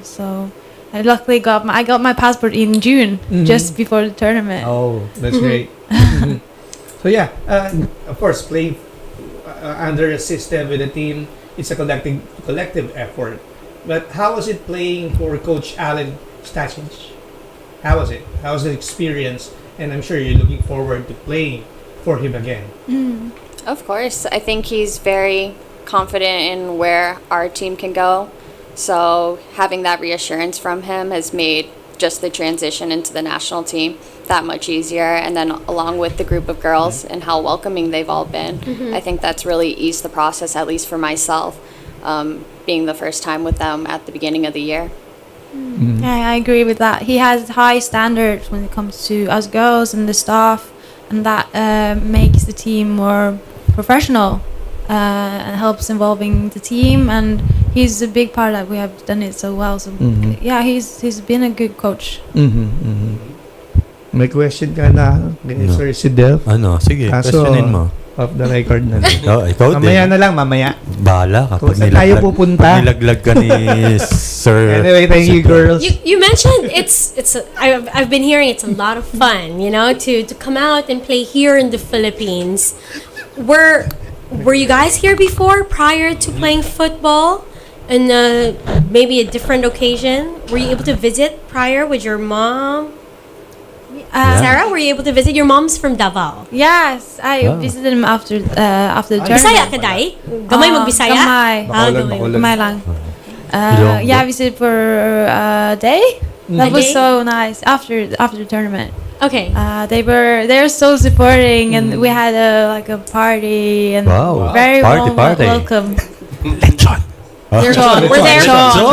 So I luckily got my passport in June, just before the tournament. Oh, that's great. So yeah, of course, playing under a system with a team, it's a collective effort. But how was it playing for Coach Alan Stachich? How was it? How was the experience? And I'm sure you're looking forward to playing for him again. Of course. I think he's very confident in where our team can go. So having that reassurance from him has made just the transition into the national team that much easier. And then along with the group of girls and how welcoming they've all been, I think that's really eased the process, at least for myself, being the first time with them at the beginning of the year. Yeah, I agree with that. He has high standards when it comes to us girls and the staff, and that makes the team more professional and helps involving the team. And he's a big part that we have done it so well. So yeah, he's been a good coach. May question ka na, Sir Sidel? Ano? Sige, questionin mo. Off the record na. Ikaw Mamaya din. na lang, mamaya. Bahala ka. Kung saan tayo pupunta. Pag nilaglag ka ni Sir. Anyway, thank you, girls. You mentioned I've been hearing it's a lot of fun, to come out and play here in the Philippines. Were you guys here before, prior to playing football? And maybe a different occasion? Were you able to visit prior with your mom? Sarah, were you able to visit? Your mom's from Davao. Yes, I visited him after the tournament. Bisaya ka, Day? Gamay mag-Bisaya? Gamay. Gamay lang. Yeah, I visited for a day. That was so nice after the tournament. Okay. They're so supporting, and we had a party, and very Party. welcome. We're there.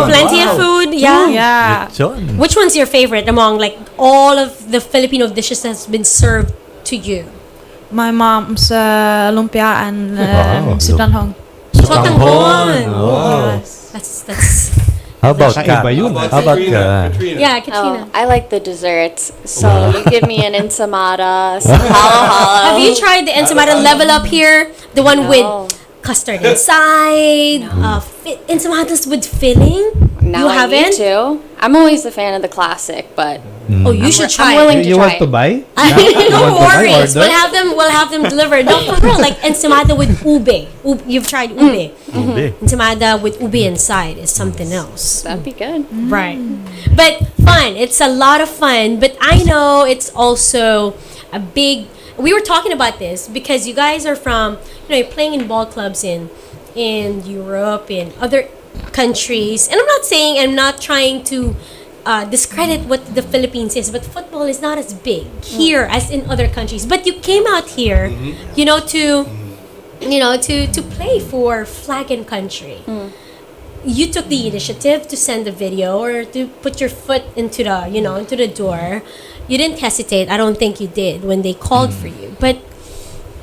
Plenty of food. Yeah. Lechon. Which one's your favorite among all of the Filipino dishes that's been served to you? My mom's lumpia and sudanhong. Sotanghon. Yes. That's. How about ka? Kakaiba yun. How about ka? Yeah, Katrina. I like the desserts. So you give me an ensamada, some halo-halo. Have you tried the ensamada level up here? The one with custard inside, ensamadas with filling. Now You I haven't? need to. I'm always a fan of the classic, but Oh, you should try. I'm willing to You try want to it. buy? No worries. order? We'll have them delivered. No, for real. Like ensamada with ube. You've tried ube. Ube. Ensamada with ube inside is something else. That'd be good. Right. But fun. It's a lot of fun. But I know it's also a big. We were talking about this because you guys are from, you're playing in ball clubs in Europe, in other countries. And I'm not trying to discredit what the Philippines is, but football is not as big here as in other countries. But you came out here, to play for flag and country. You took the initiative to send a video or to put your foot into the door. You didn't hesitate. I don't think you did when they called for you. But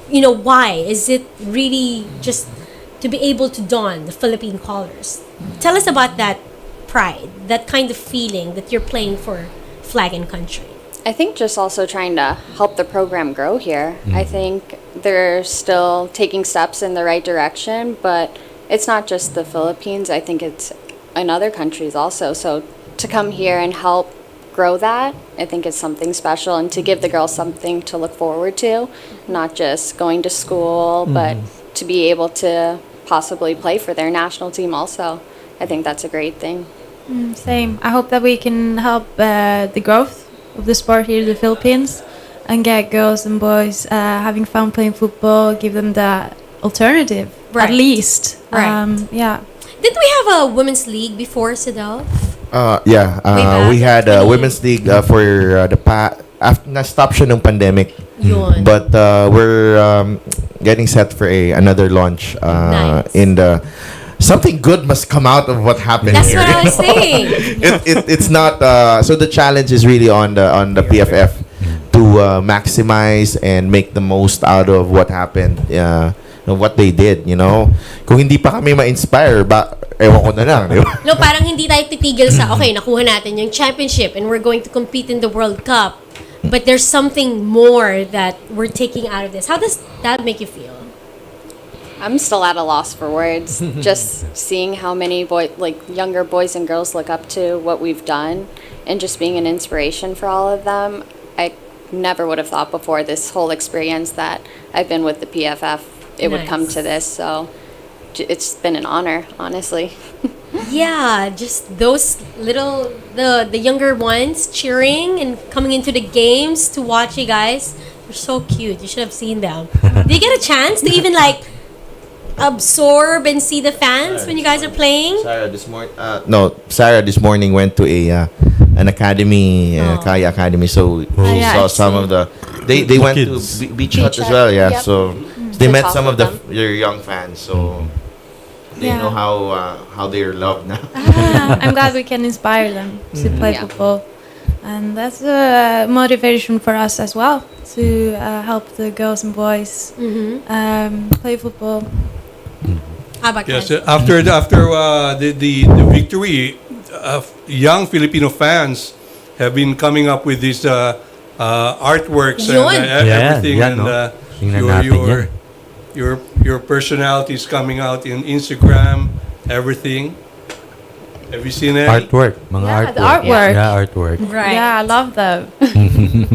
why? Is it really just to be able to don the Philippine colors? Tell us about that pride, that kind of feeling that you're playing for flag and country. I think just also trying to help the program grow here. I think they're still taking steps in the right direction, but it's not just the Philippines. I think it's in other countries also. So to come here and help grow that, I think is something special, and to give the girls something to look forward to, not just going to school, but to be able to possibly play for their national team also. I think that's a great thing. Same. I hope that we can help the growth of the sport here in the Philippines and get girls and boys having fun playing football, give them the alternative, Right. at least. Right. Yeah. Didn't we have a women's league before, Sidel? Yeah, back. we had a women's league for the after na-stop siya ng pandemic. Yun. But we're getting set for another launch Nice. in the something good must come out of what happened That's here. what I was saying. It's not so the challenge is really on the PFF to maximize and make the most out of what happened, what they did, Kung hindi pa kami ma-inspire, ewan ko na lang, di ba? No, parang hindi tayo titigil sa, okay, nakuha natin yung championship and we're going to compete in the World Cup. But there's something more that we're taking out of this. How does that make you feel? I'm still at a loss for words. Just seeing how many younger boys and girls look up to what we've done, and just being an inspiration for all of them. I never would have thought before this whole experience that I've been with the PFF, it would come to this. So it's been an honor, honestly. Yeah, just those little, the younger ones cheering and coming into the games to watch you guys. They're so cute. You should have seen them. Did you get a chance to even absorb and see the fans when you guys are playing? Sarah this morning went to an academy, Kaya Academy. So she yeah, saw I've some seen. of they went to Beach Hut as well. Yeah, Yep. so they To met talk some of with your young fans. So they Yeah. know how they're loved now. I'm glad we can inspire them to play Yeah. football. And that's a motivation for us as well, to help the girls and boys play football. How about Yes, guys? after the victory, young Filipino fans have been coming up with these artworks Yun. and everything, Yan, and no? Tingnan natin yan. your personalities coming out in Instagram, everything. Have you seen it? Artwork. Mga Yeah, artwork. the artwork. Yeah, artwork. Right. Yeah, I love them.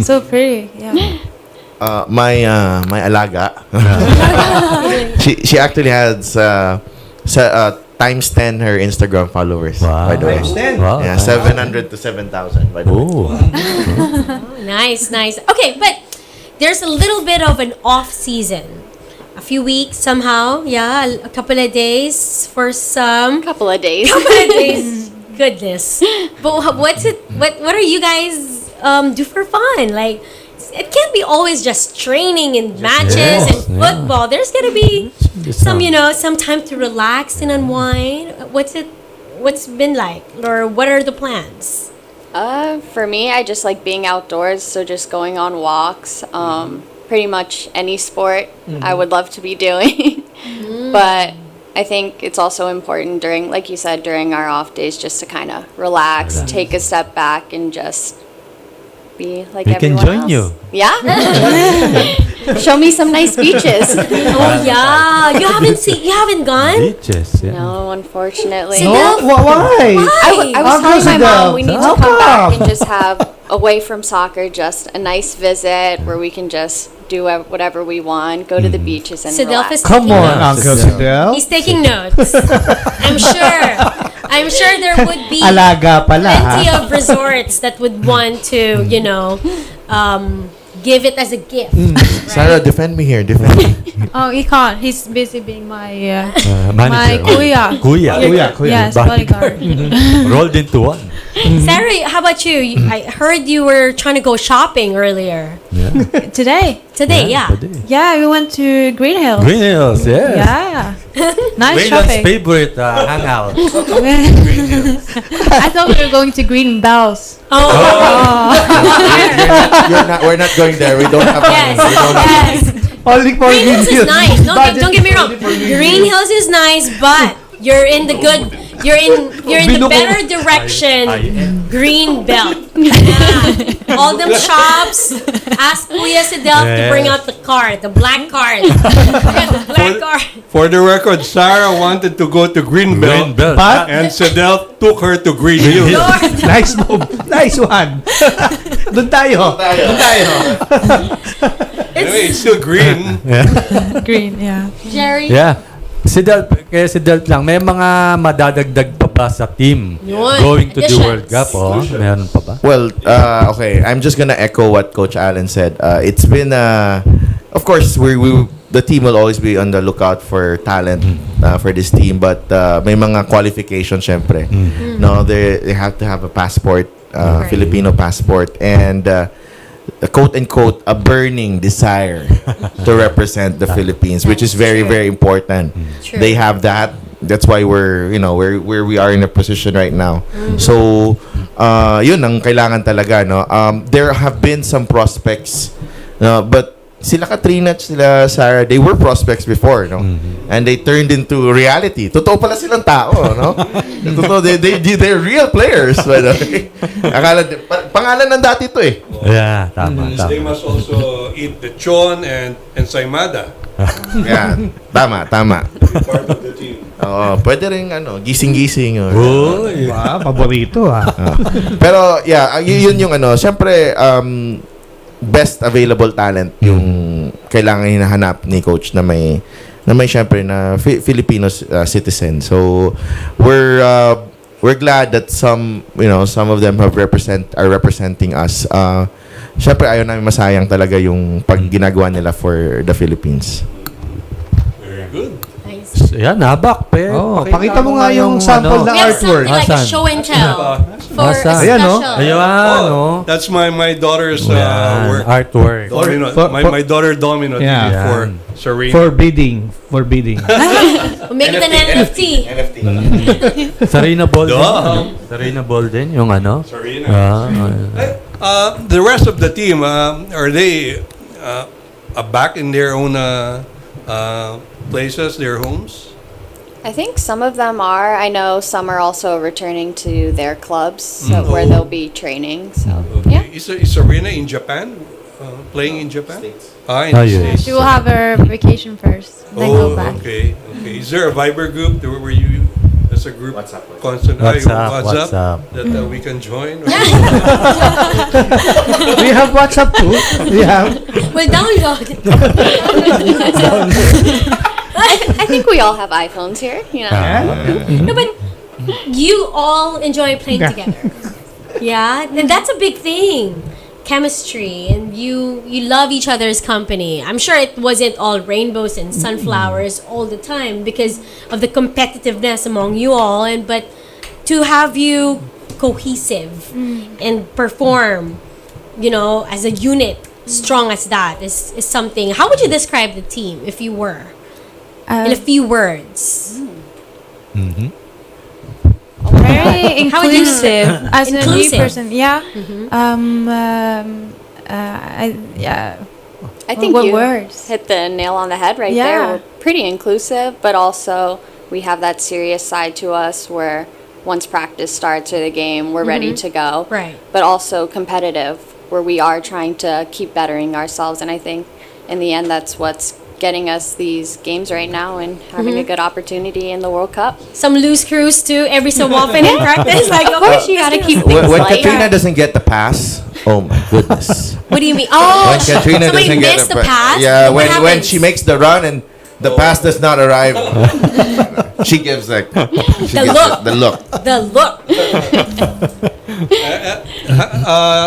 So pretty. Yeah. My alaga, she actually has times 10 her Instagram followers. Wow. By the way, Wow. yeah, 700 to 7,000. By the way. Oh. Nice. Okay, but there's a little bit of an off season. A few weeks somehow, yeah, a couple of days for some. Couple of days. Goodness. But what's it? What are you guys do for fun? Like, it can't be always just training and matches and football. There's gotta be some time to relax and unwind. What's been like, or what are the plans? For me, I just like being outdoors, so just going on walks. Pretty much any sport I would love to be doing. But I think it's also important during, like you said, during our off days, just to kind of relax, take a step back, and just be like We can everyone join else. you. Yeah? Show me some nice beaches. Oh yeah, you haven't gone? Beaches. Yeah. No, unfortunately. No? Why? I was How telling my come? mom we need to How come back come? and just have, away from soccer, just a nice visit where we can just do whatever we want, go to the beaches and Sidel relax. is Come taking on, notes. Uncle Sidel. He's taking notes. I'm sure there would be Alaga pala, plenty ha? of resorts that would want to, give it as a gift. Sarah, defend me here. Defend me. Oh, he can't. He's busy being my Manager. kuya. Kuya. Yes, bodyguard. Rolled into one. Sarah, how about you? I heard you were trying to go shopping earlier. Yeah. Today. Today, yeah. Today. Yeah, we went to Green Hills. Green Hills, yes. Yeah. Nice Waylon's shopping. favorite hangout. I thought we were going to Green Bells. Oh, We're not going there. We don't have money. We don't have yes. Only for Green Hills is videos. nice. Budget Don't get me wrong. only for videos. Green Hills is nice, but you're in the good You're in the Binuko. better direction. Green belt. Yeah. All them shops. Ask Kuya Sidel to bring out the card, the black card. The black card. For the record, Sarah wanted to go to Green Belt, But, and Sedel took her to Green Hill. Lord. nice move. Nice one. Doon tayo. Doon tayo. Anyway, it's still green. Green, yeah. Jerry. Yeah. Kaya si Delp lang, may mga madadagdag pa ba sa team Yun. going to the Additions. World Cup? Oh, meron pa ba? Well, okay. I'm just gonna echo what Coach Allen said. It's been, of course, the team will always be on the lookout for talent for this team. But may mga qualifications, syempre. No, they have to have a passport, Filipino passport, and a quote-unquote a burning desire to represent the Philippines, which is very, very important. True. They have that. That's why we're where we are in a position right now. So, yun ang kailangan talaga, no. There have been some prospects, but sila Katrina at sila Sara, they were prospects before, no? And they turned into reality. Totoo pala silang tao, no? Totoo, they're real players, by the way. Akala, pangalan ng dati to eh. Yeah, tama, They tama. must also eat lechon and saimada. Yan, tama. To be part of the team. Oo, pwede rin, gising-gising. Uy. Paborito Pero, yeah, yun yung syempre, best available talent yung kailangan hinahanap ni coach na may syempre na Filipino citizen. So we're glad that some of them are representing us. Syempre ayaw namin masayang talaga yung pag ginagawa nila for the Philippines. Very good. Nice. Yan, nabak. pakita mo nga yung sample We ng have artwork. something like a Asan? show and tell for a Asan? Ayan, no? special. Ayun, That's my daughter's Yan, work. artwork. Domino. For- my daughter Domino did Yeah. it for Yan. Serena. Forbidding. We'll make it an NFT. Sarina Ball din. Duh. Sarina Ball din, yung Serena. Ah, The rest of the team, are they back in their own places, their homes? I think some of them are. I know some are also returning to their clubs where Oh. they'll be training. So Okay. yeah. Is Serena in Japan? Playing in Japan? in the yes. States. She will have her vacation first, then go back. Okay. Is there a Viber group where you, as a group, constant What's up? WhatsApp that we can join? We have WhatsApp too. We have. We'll download. I think we all have iPhones here, you know. No, but you all enjoy playing together. Yeah, and that's a big thing. Chemistry, and you love each other's company. I'm sure it wasn't all rainbows and sunflowers all the time because of the competitiveness among you all, but to have you cohesive and perform, as a unit, strong as that is something. How would you describe the team if you were? In a few words. Very How would you inclusive. As a new Inclusive. person, yeah. I think what you words? hit the nail on the head right Yeah. there. We're pretty inclusive, but also we have that serious side to us where once practice starts or the game, we're ready to go. Right. But also competitive, where we are trying to keep bettering ourselves. And I think in the end, that's what's getting us these games right now and having a good opportunity in the World Cup. Some loose screws too every so often in practice. Like, of course, you gotta keep things When light. Katrina doesn't get the pass, oh my goodness. What do you mean? Oh, When Katrina somebody doesn't get missed the pass. Yeah, What when happens? she makes the run and the pass does not arrive, she gives the look. The look.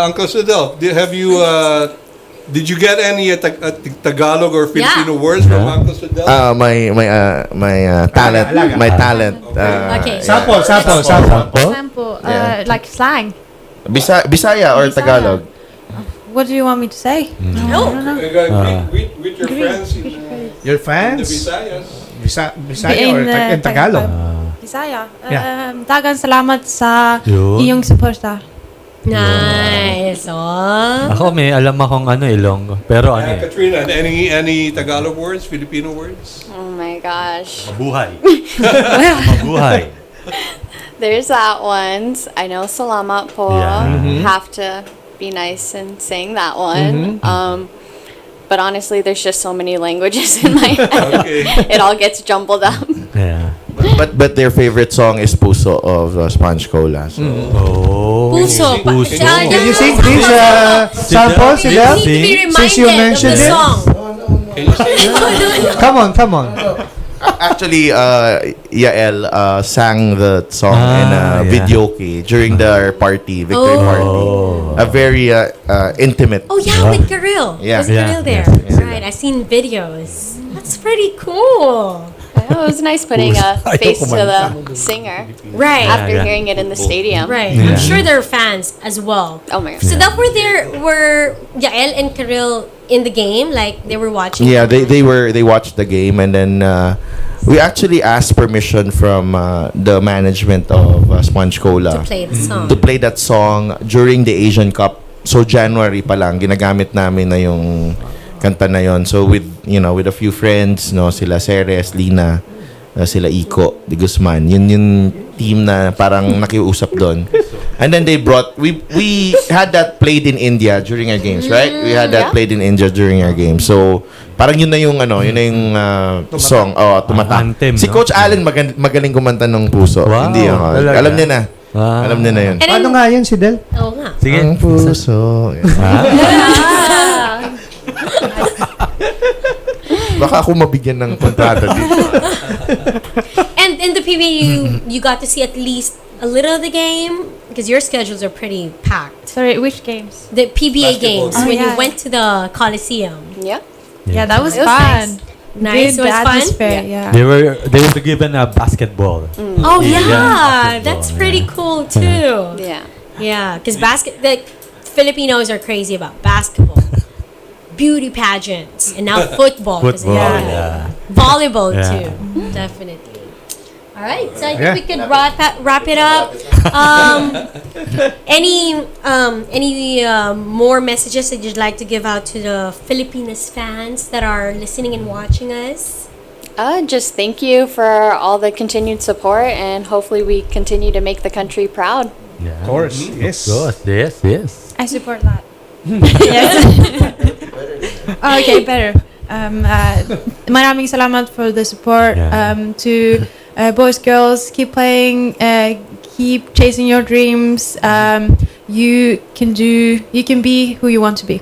Uncle Sidel, did you get any Tagalog or Filipino words from Uncle Sidel? My talent. Okay. Sample. Example, Yeah. like slang. Bisaya or Tagalog? What do you want me to say? No. Greet your friends Your in the fans? Visayas. Bisaya or in Tagalog? Bisaya. Yeah. Dagan salamat sa Yun. iyong suporta. Nice. Oh. Ako may alam akong Ilonggo. Pero Katrina, any Tagalog words, Filipino words? Oh my gosh. Mabuhay. Mabuhay. There's that one. I know salamat po. Yeah. Have to be nice and sing that one. But honestly, there's just so many languages in my head. It all gets jumbled up. Yeah. But their favorite song is Puso of Sponge Cola. So. Oh. Puso. Puso. Can you sing, please, sample, You Sidel? need to be Since you reminded of the mentioned it. song. Come on. Actually, Yael sang the song in a yeah. videoke during their party, victory party. A very intimate. Oh yeah, with Kirill. Yeah. Was Yeah, Kirill there? yes. Right, I've seen videos. That's pretty cool. It was nice putting a face to the singer Right. after Yeah. hearing it in the stadium. Right. Yeah. I'm sure there are fans as well. Oh my gosh. So that were Yael and Kirill in the game? Like they were watching? Yeah, they watched the game, and then we actually asked permission from the management of Sponge Cola To play the song. to play that song during the Asian Cup. So January pa lang ginagamit namin na yung kanta na yon. So with a few friends, no, sila Ceres, Lina, sila Iko, Di Guzman. Yun yung team na parang nakiusap doon. And then they brought we had that played in India during our games, right? We had that Yeah. played in India during our games. So parang yun na yung song, tumatak. Anthem, Si no? Coach Allen magaling kumanta ng Puso. Wow, Hindi ako. talaga? Alam niya na. Wow. Alam niya na yun. And then, Ano nga yan, Sidel? Oo nga. Sige. Ang puso. Baka ako mabigyan ng kontrata dito. And in the PBA, you got to see at least a little of the game because your schedules are pretty packed. Sorry, which games? The PBA Basketball. games Oh, when you yeah. went to the Coliseum. Yeah. Yeah, that was It was fun. Nice. It Good was fun. atmosphere, yeah. They were given a basketball. Oh yeah, Yeah, that's basketball, pretty cool too. Yeah. Yeah, because the Filipinos are crazy about basketball, beauty pageants, and now football. 'cause Football, yeah. yeah. Volleyball Yeah. too, definitely. All right, so I think we could wrap it up. Any more messages that you'd like to give out to the Filipinas fans that are listening and watching us? Just thank you for all the continued support, and hopefully we continue to make the country proud. Yeah. Of course, yes. Of course, yes. I support that. Yes. Okay, better. Maraming salamat for the support. Yeah. To boys, girls, keep playing, keep chasing your dreams. You can be who you want to be.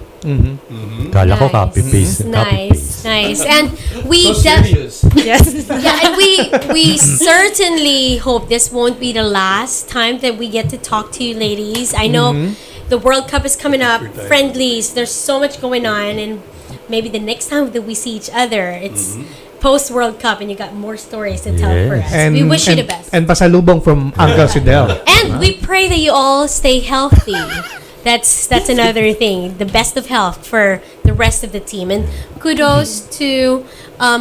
Kala ko copy-paste. Nice. And we Yes. yeah, and we certainly hope this won't be the last time that we get to talk to you ladies. I know the World Cup is coming up, friendlies, there's so much going on, and maybe the next time that we see each other, it's post World Cup and you got more stories to tell for us. And, We wish you and- the best. And pasalubong from Uncle Sidel. And we pray that you all stay healthy. That's another thing. The best of health for the rest of the team. And kudos to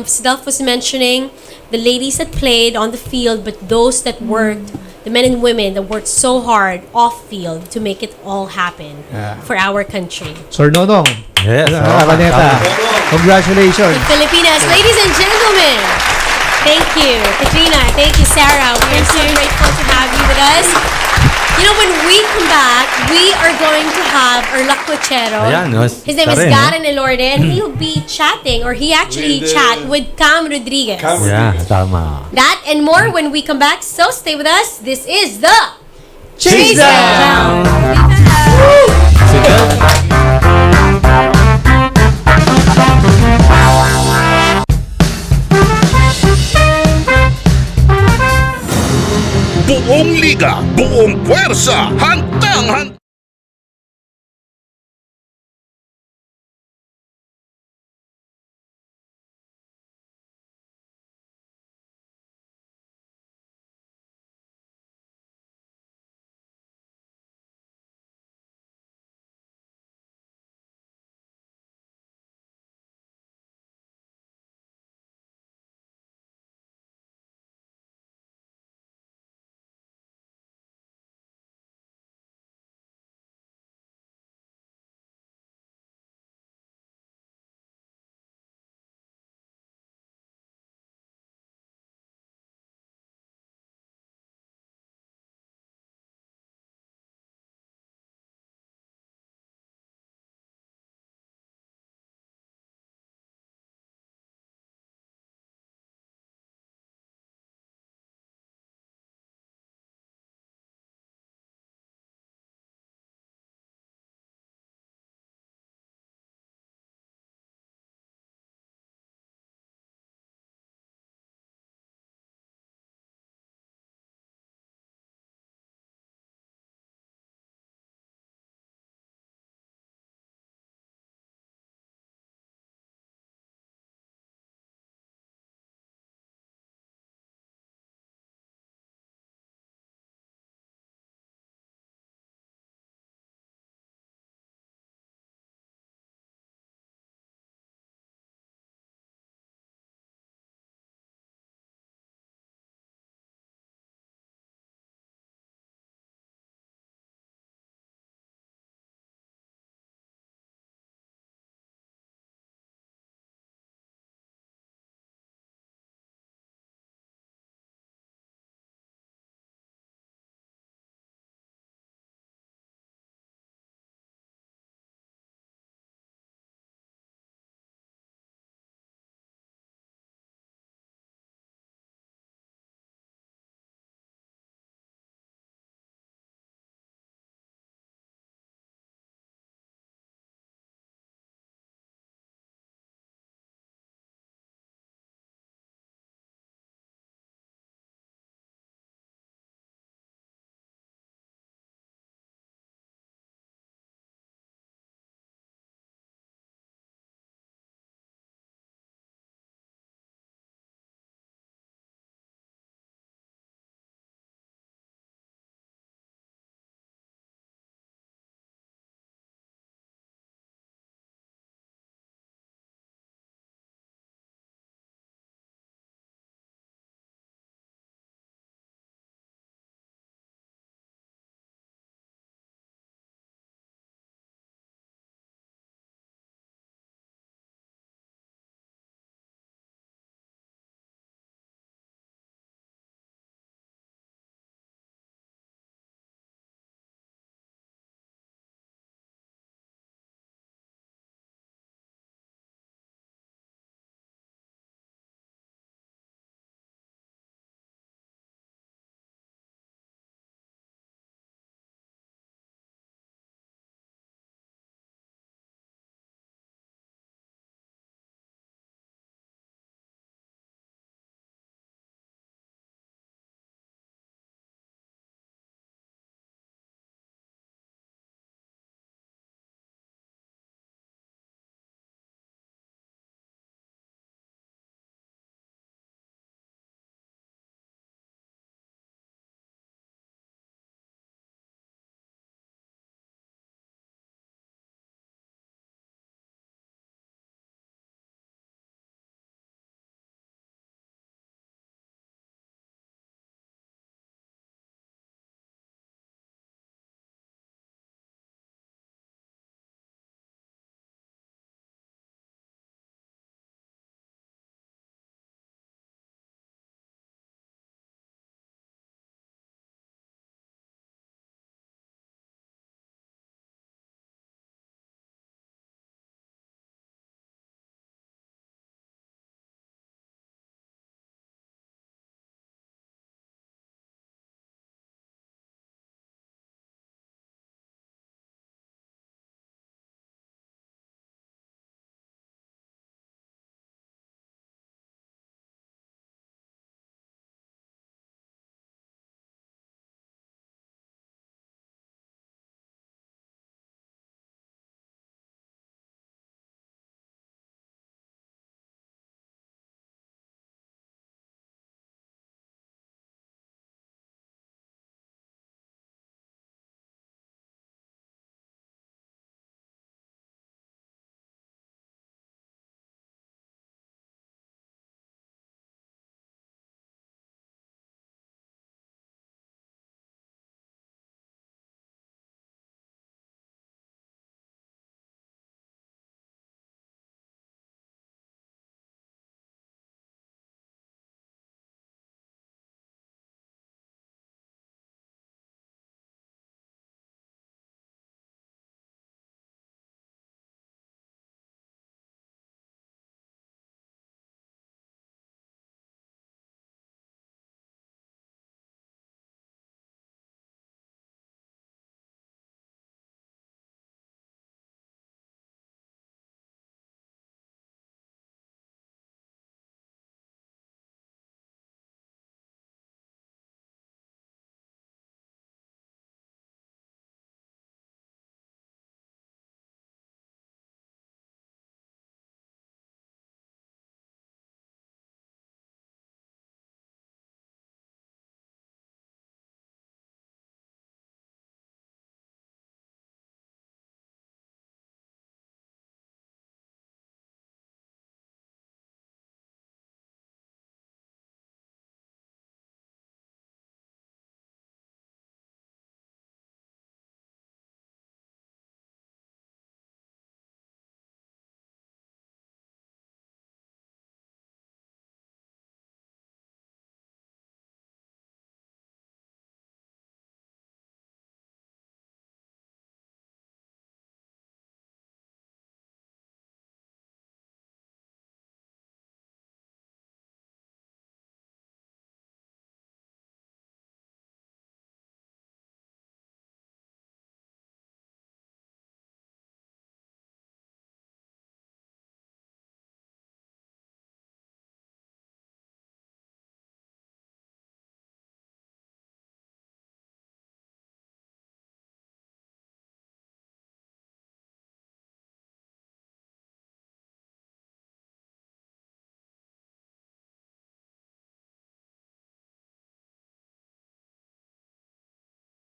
Sdelf was mentioning the ladies that played on the field, but those that worked, the men and women that worked so hard off field to make it all happen for our country. Sir Nonong. Yes. Araneta. Congratulations. Filipinas, ladies and gentlemen. Thank you, Katrina. Thank you, Sarah. We are so grateful to have you with us. You know, when we come back, we are going to have our lakwachero. Ayan, no? His name is Karen, no? Garen Elorde, and he'll be chatting, or he actually chat with Cam Rodriguez. Yeah, tama. That and more when we come back. So stay with us. This is the Chasedown. Buong liga, buong puwersa, hantang-hantang.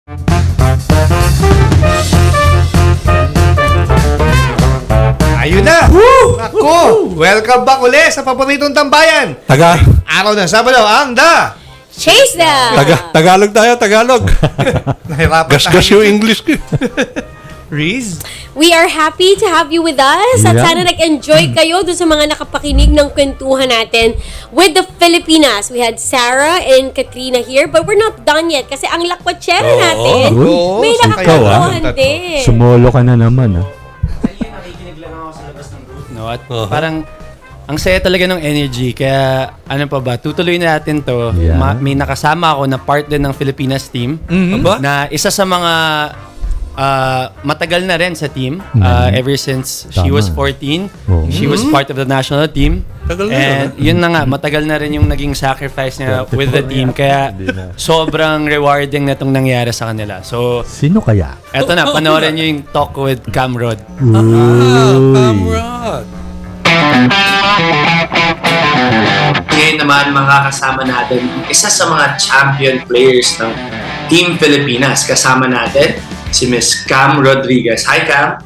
Ayun na! Ako! Welcome back uli sa paboritong tambayan. Araw ng Sabado, ang Chasedown! Tagalog tayo, Tagalog. Nahirapan Gas-gas yung English ko. Riz? We are happy to have you with us at Yeah. sana nag-enjoy kayo doon sa mga nakapakinig ng kwentuhan natin with the Filipinas. We had Sara and Katrina here, but we're not done yet kasi ang lakwatsera natin, oo. may Ikaw, nakakalokohan ah. din. Sumolo ka na naman, Nakikinig lang ako sa labas ng group. No? At parang ang saya talaga ng energy. Kaya ano pa ba, tutuloy na natin to. Yeah. May nakasama ako na part din ng Filipinas team. Aba? Na isa sa mga matagal na rin sa team. Ever since she Tama. was 14. Oo. She was part of the national team. Tagal na And yun na nga, matagal na rin yung naging sacrifice niya with the team. Kaya sobrang rewarding na itong nangyari sa kanila. So, Sino kaya? eto na, panoorin nyo yung talk with Camrod. Kamrod. Ngayon naman makakasama natin isa sa mga champion players ng Team Pilipinas. Kasama natin si Miss Cam Rodriguez. Hi, Cam.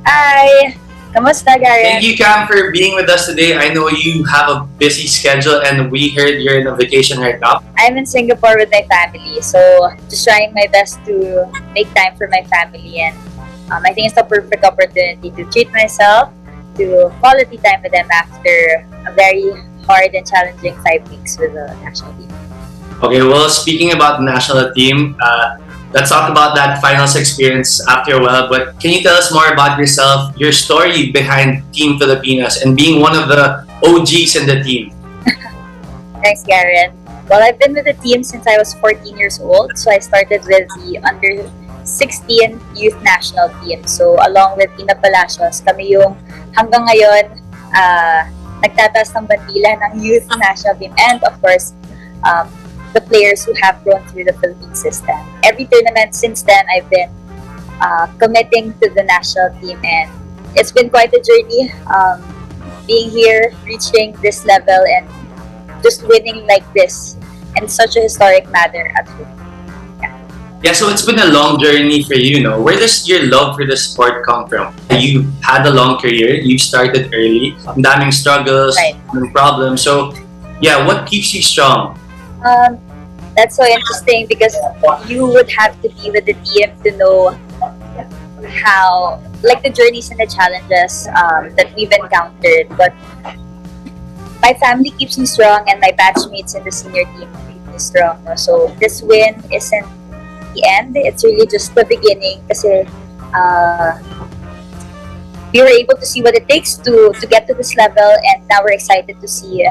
Hi! Kamusta, Garrett? Thank you, Cam, for being with us today. I know you have a busy schedule and we heard you're on a vacation right now. I'm in Singapore with my family, so just trying my best to make time for my family, and I think it's a perfect opportunity to treat myself, to quality time with them after a very hard and challenging 5 weeks with the national team. Okay, well, speaking about the national team, let's talk about that finals experience after a while. But can you tell us more about yourself, your story behind Team Filipinas, and being one of the OGs in the team? Thanks, Garrett. Well, I've been with the team since I was 14 years old, so I started with the under 16 youth national team. So along with Ina Palacios, kami yung hanggang ngayon nagtataas ng bandila ng youth national team, and of course the players who have grown through the Philippine system. Every tournament since then, I've been committing to the national team, and it's been quite a journey being here, reaching this level, and just winning like this in such a historic manner at home. Yeah, so it's been a long journey for you, no? Where does your love for the sport come from? You had a long career, you started early, ang daming struggles, Right. daming problems. So, yeah, what keeps you strong? That's so interesting because you would have to be with the team to know how, like, the journeys and the challenges that we've encountered. But my family keeps me strong, and my batchmates in the senior team keep me strong. No? So this win isn't the end; it's really just the beginning. Kasi we were able to see what it takes to get to this level, and now we're excited to see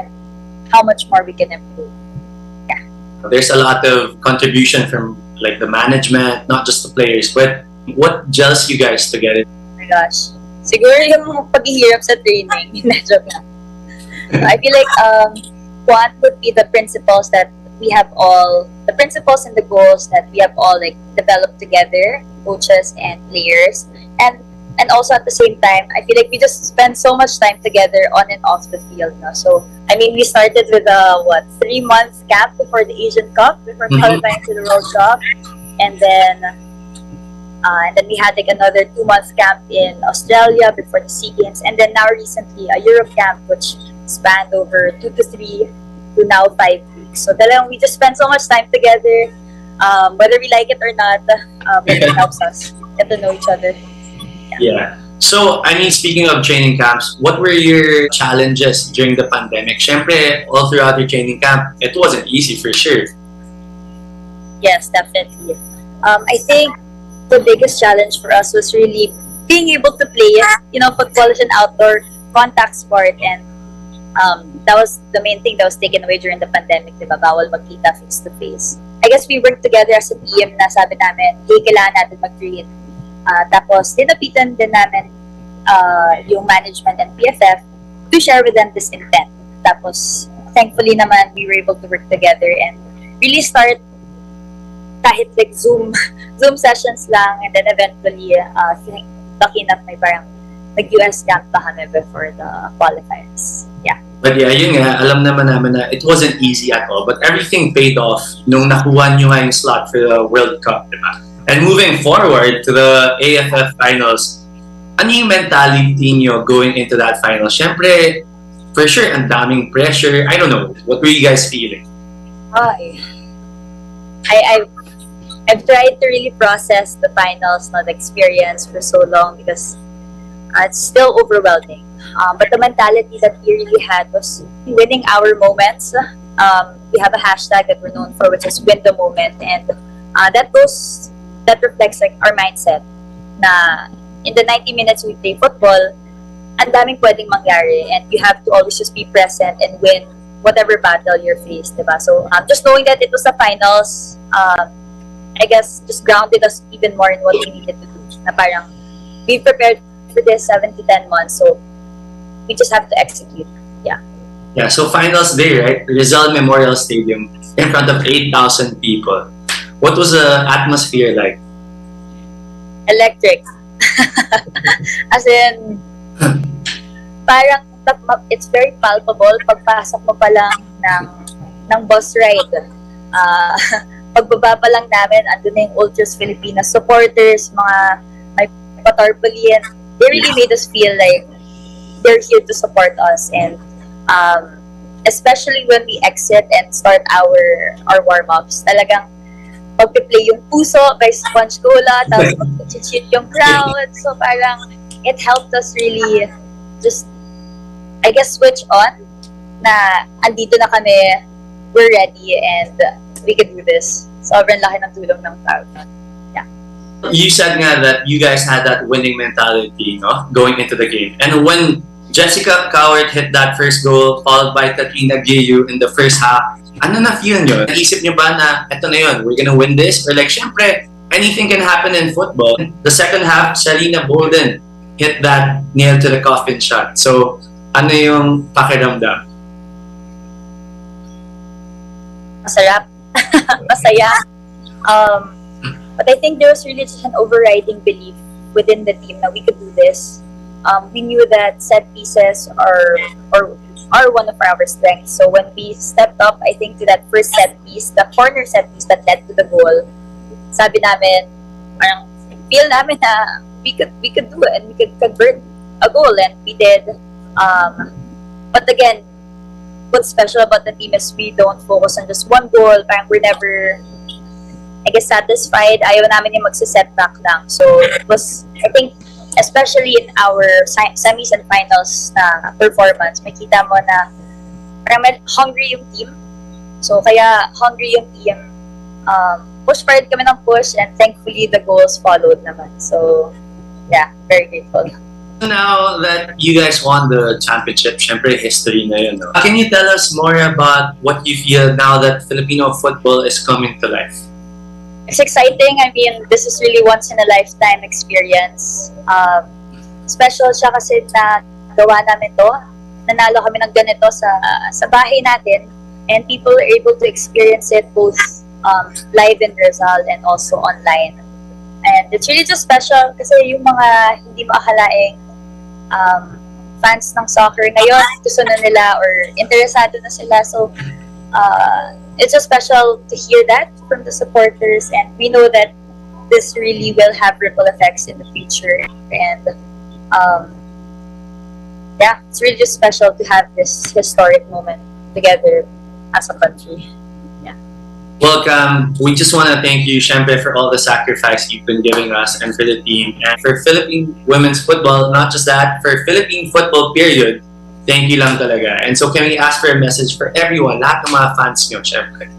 how much more we can improve. There's a lot of contribution from like the management, not just the players, but what gels you guys together? Oh my gosh. Siguro yung paghihirap sa training. Joke lang. I feel like one would be the principles that we have all, the principles and the goals that we have all like developed together, coaches and players. And also at the same time, I feel like we just spend so much time together on and off the field. No? So, I mean, we started with a 3-month camp before the Asian Cup, before qualifying to the World Cup, and then we had like another 2-month camp in Australia before the SEA Games, and then now recently a Europe camp which spanned over 2 to 3 to now 5 weeks. So, we just spend so much time together, whether we like it or not, but it helps us get to know each other. Yeah. So, I mean, speaking of training camps, what were your challenges during the pandemic? Syempre, all throughout your training camp, it wasn't easy for sure. Yes, definitely. I think the biggest challenge for us was really being able to play, football is an outdoor contact sport, and that was the main thing that was taken away during the pandemic, diba? Bawal magkita face to face. I guess we worked together as a team na sabi namin, hey, kailangan natin mag-train. Tapos, tinapitan din namin yung management and PFF to share with them this intent. Tapos, thankfully naman, we were able to work together and really start kahit like Zoom sessions lang, and then eventually, lucky enough, may parang nag-US camp pa kami before the qualifiers. Yeah. But yeah, yun nga, alam naman namin na it wasn't easy at all. But everything paid off nung nakuha nyo nga yung slot for the World Cup, di ba? And moving forward to the AFF Finals, ano yung mentality nyo going into that final? Syempre, for sure, ang daming pressure. I don't know. What were you guys feeling? I've tried to really process the finals, the experience for so long because it's still overwhelming. But the mentality that we really had was winning our moments. We have a hashtag that we're known for, which is win the moment, and that reflects like our mindset. Na in the 90 minutes we play football, ang daming pwedeng mangyari, and you have to always just be present and win whatever battle you're faced, diba? So just knowing that it was the finals, I guess just grounded us even more in what we needed to do. Na parang we prepared for this 7 to 10 months, so we just have to execute. Yeah. Yeah, so finals day, right? Rizal Memorial Stadium in front of 8,000 people. What was the atmosphere like? Electric. As in, parang it's very palpable pagpasok mo pa lang ng bus ride. Pagbaba pa lang namin, andun na yung Ultras Filipinas supporters, mga may patarpaulin. They really made us feel like they're here to support us, and especially when we exit and start our warm-ups, talagang pagpe-play yung puso kay Sponge Cola, tapos mag-cheat yung crowd, so parang it helped us really just, I guess, switch on na andito na kami, we're ready, and we can do this. Sobrang laki ng tulong ng crowd. Yeah. You said nga that you guys had that winning mentality, no, going into the game. And when Jessica Cowart hit that first goal, followed by Katrina Gillou in the first half, ano na-feel nyo? Naisip nyo ba na, eto na yun, we're gonna win this? Or like, syempre, anything can happen in football. The second half, Sharina Bolden hit that nail to the coffin shot. So, ano yung pakiramdam? Masarap. Masaya. But I think there was really just an overriding belief within the team that we could do this. We knew that set pieces are one of our strengths. So when we stepped up, I think, to that first set piece, the corner set piece that led to the goal, sabi namin, parang feel namin na we could do it and we could convert a goal, and we did. But again, what's special about the team is we don't focus on just one goal. Parang we're never, I guess, satisfied. Ayaw namin yung magsisetback lang. So it was, I think, especially in our semis and finals na performance, makita mo na parang hungry yung team. So kaya hungry yung team. Push pa rin kami ng push, and thankfully the goals followed naman. So yeah, very grateful. Now that you guys won the championship, syempre history na yun, no? Can you tell us more about what you feel now that Filipino football is coming to life? It's exciting. I mean, this is really once in a lifetime experience. Special siya kasi na gawa namin to. Nanalo kami ng ganito sa bahay natin, and people are able to experience it both live in Rizal and also online. And it's really just special kasi yung mga hindi maakalaing fans ng soccer ngayon, gusto na nila or interesado na sila. So, it's just special to hear that from the supporters, and we know that this really will have ripple effects in the future. And yeah, it's really just special to have this historic moment together as a country. Yeah. Welcome. We just want to thank you, syempre, for all the sacrifice you've been giving us and for the team and for Philippine women's football. Not just that, for Philippine football period. Thank you lang talaga. And so can we ask for a message for everyone, lahat ng mga fans nyo, syempre?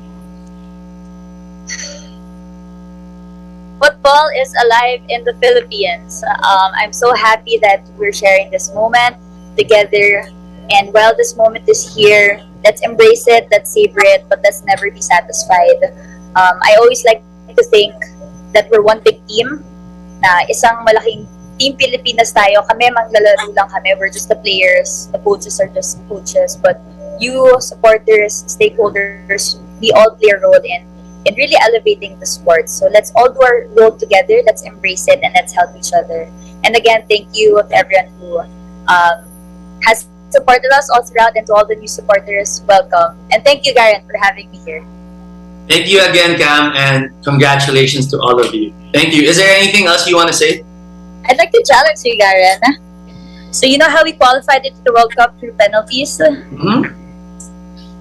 Football is alive in the Philippines. I'm so happy that we're sharing this moment together. And while this moment is here, let's embrace it, let's savor it, but let's never be satisfied. I always like to think that we're one big team, na isang malaking Team Pilipinas tayo. Kami, maglalaro lang kami. We're just the players. The coaches are just coaches. But you, supporters, stakeholders, we all play a role in really elevating the sport. So let's all do our role together. Let's embrace it, and let's help each other. And again, thank you to everyone who has supported us all throughout, and to all the new supporters, welcome. And thank you, Garen, for having me here. Thank you again, Cam, and congratulations to all of you. Thank you. Is there anything else you want to say? I'd like to challenge you, Garen. So you know how we qualified into the World Cup through penalties? Mm-hmm.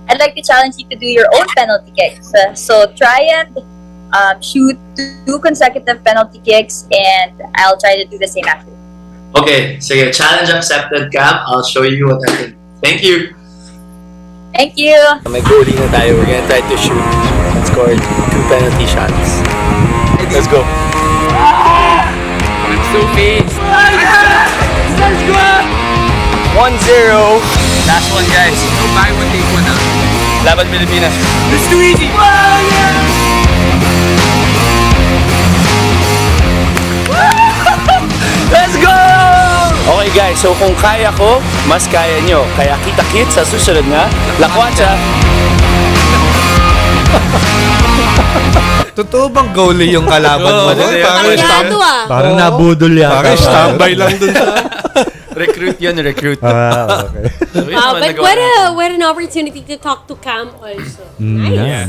I'd like to challenge you to do your own penalty kicks. So try and shoot 2 consecutive penalty kicks, and I'll try to do the same after. Okay, so your challenge accepted, Cam. I'll show you what I can. Thank you. Thank you. May goalie na tayo. We're gonna try to shoot and score 2 penalty shots. Let's go. Sophie. Let's go! 1-0. Last one, guys. No buy one, take one out. Laban Pilipinas. It's too easy. Let's go! Okay guys, so kung kaya ko, mas kaya nyo. Kaya kita-kit sa susunod na Lakwatsa. Totoo bang goalie yung kalaban mo? Parang nabudol yan. Parang standby lang dun sa... Recruit yun, recruit. Okay. But what an opportunity to talk to Cam also. Nice.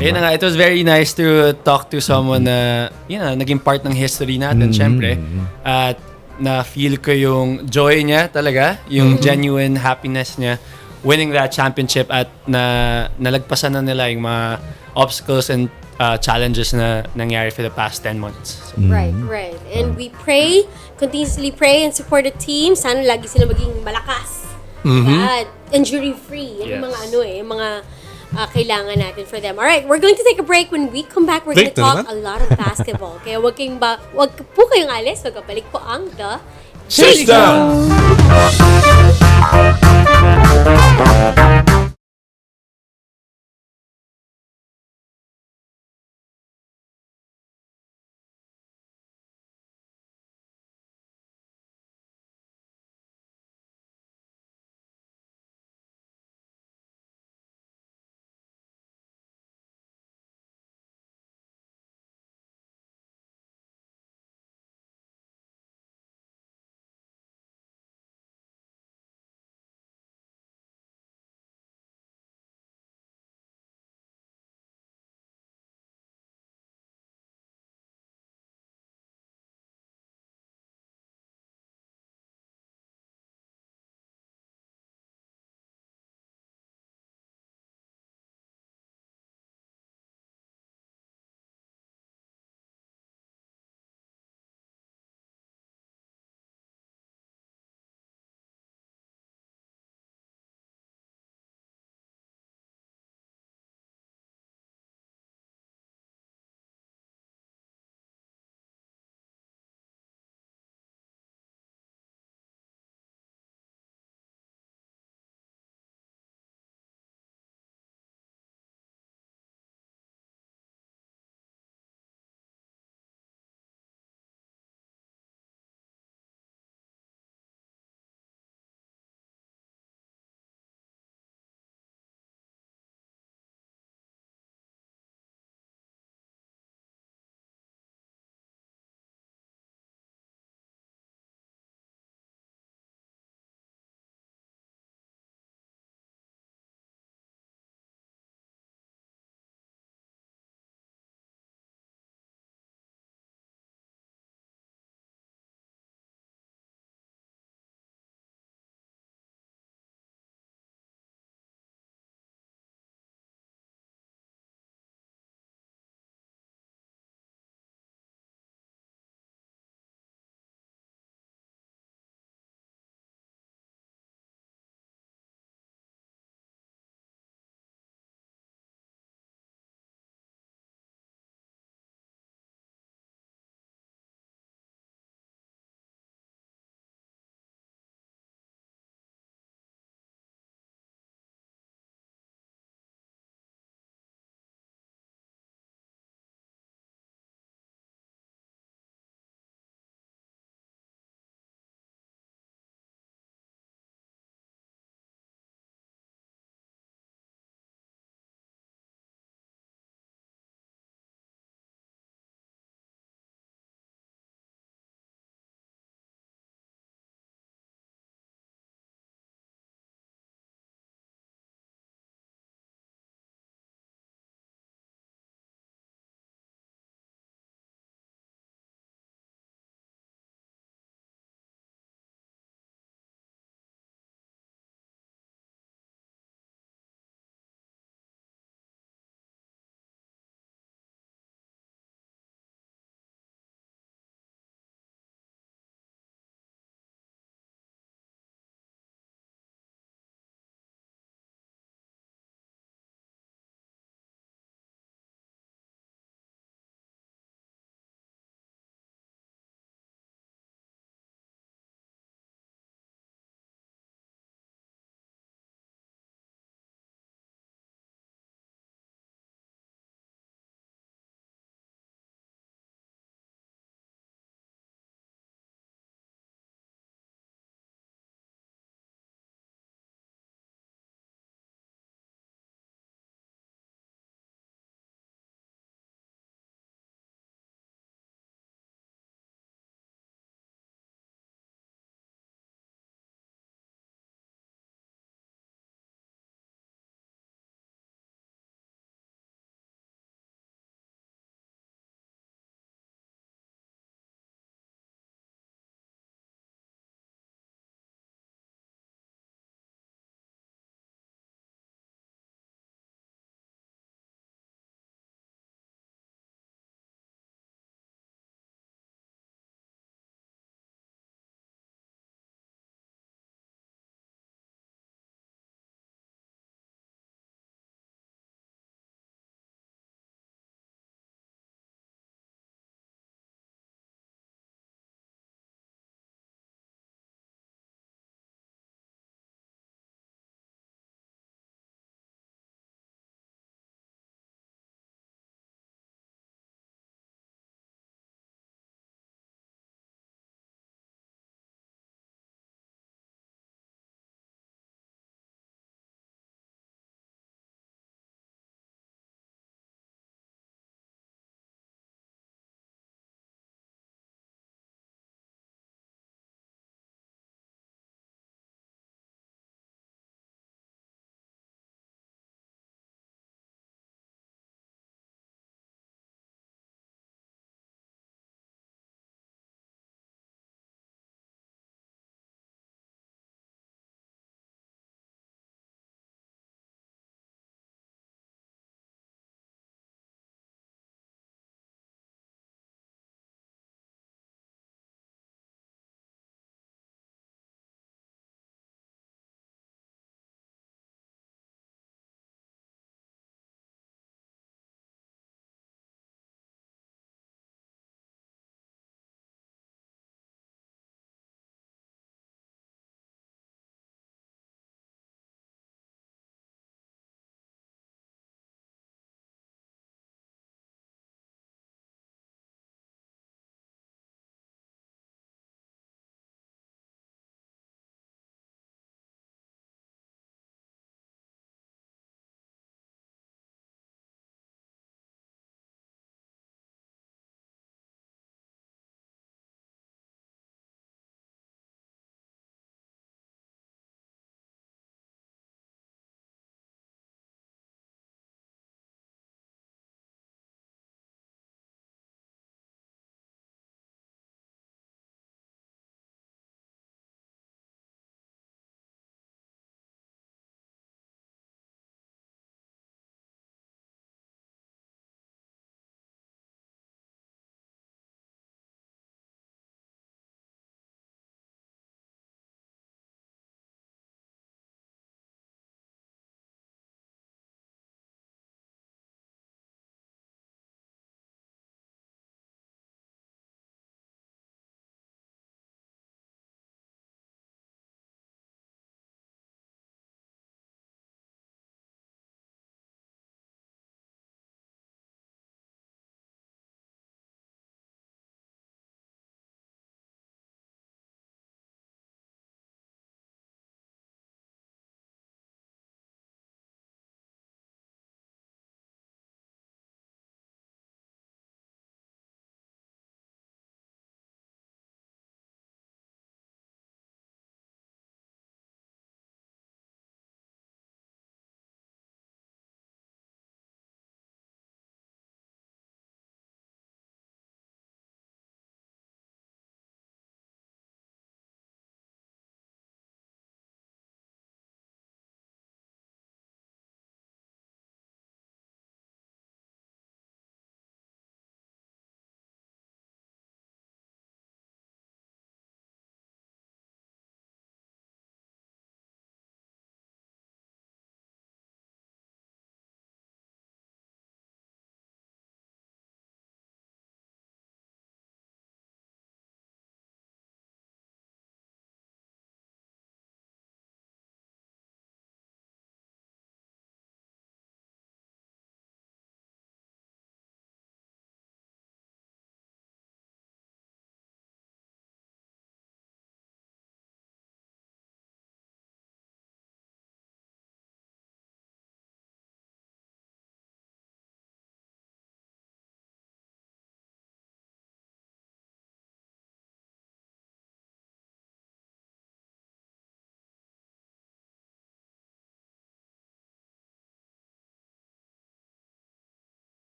Ayun na nga, it was very nice to talk to someone na, naging part ng history natin, syempre. At na-feel ko yung joy niya talaga, yung genuine happiness niya winning that championship at nalagpasan na nila yung mga obstacles and challenges na nangyari for the past 10 months. So. Right. And we continuously pray and support the team. Sana lagi sila maging malakas. Injury-free. Yan yung mga yung mga kailangan natin for them. Alright, we're going to take a break. When we come back, we're going to talk a lot of basketball. Kaya wag po kayong alis. Magkabalik po ang The Chasedown!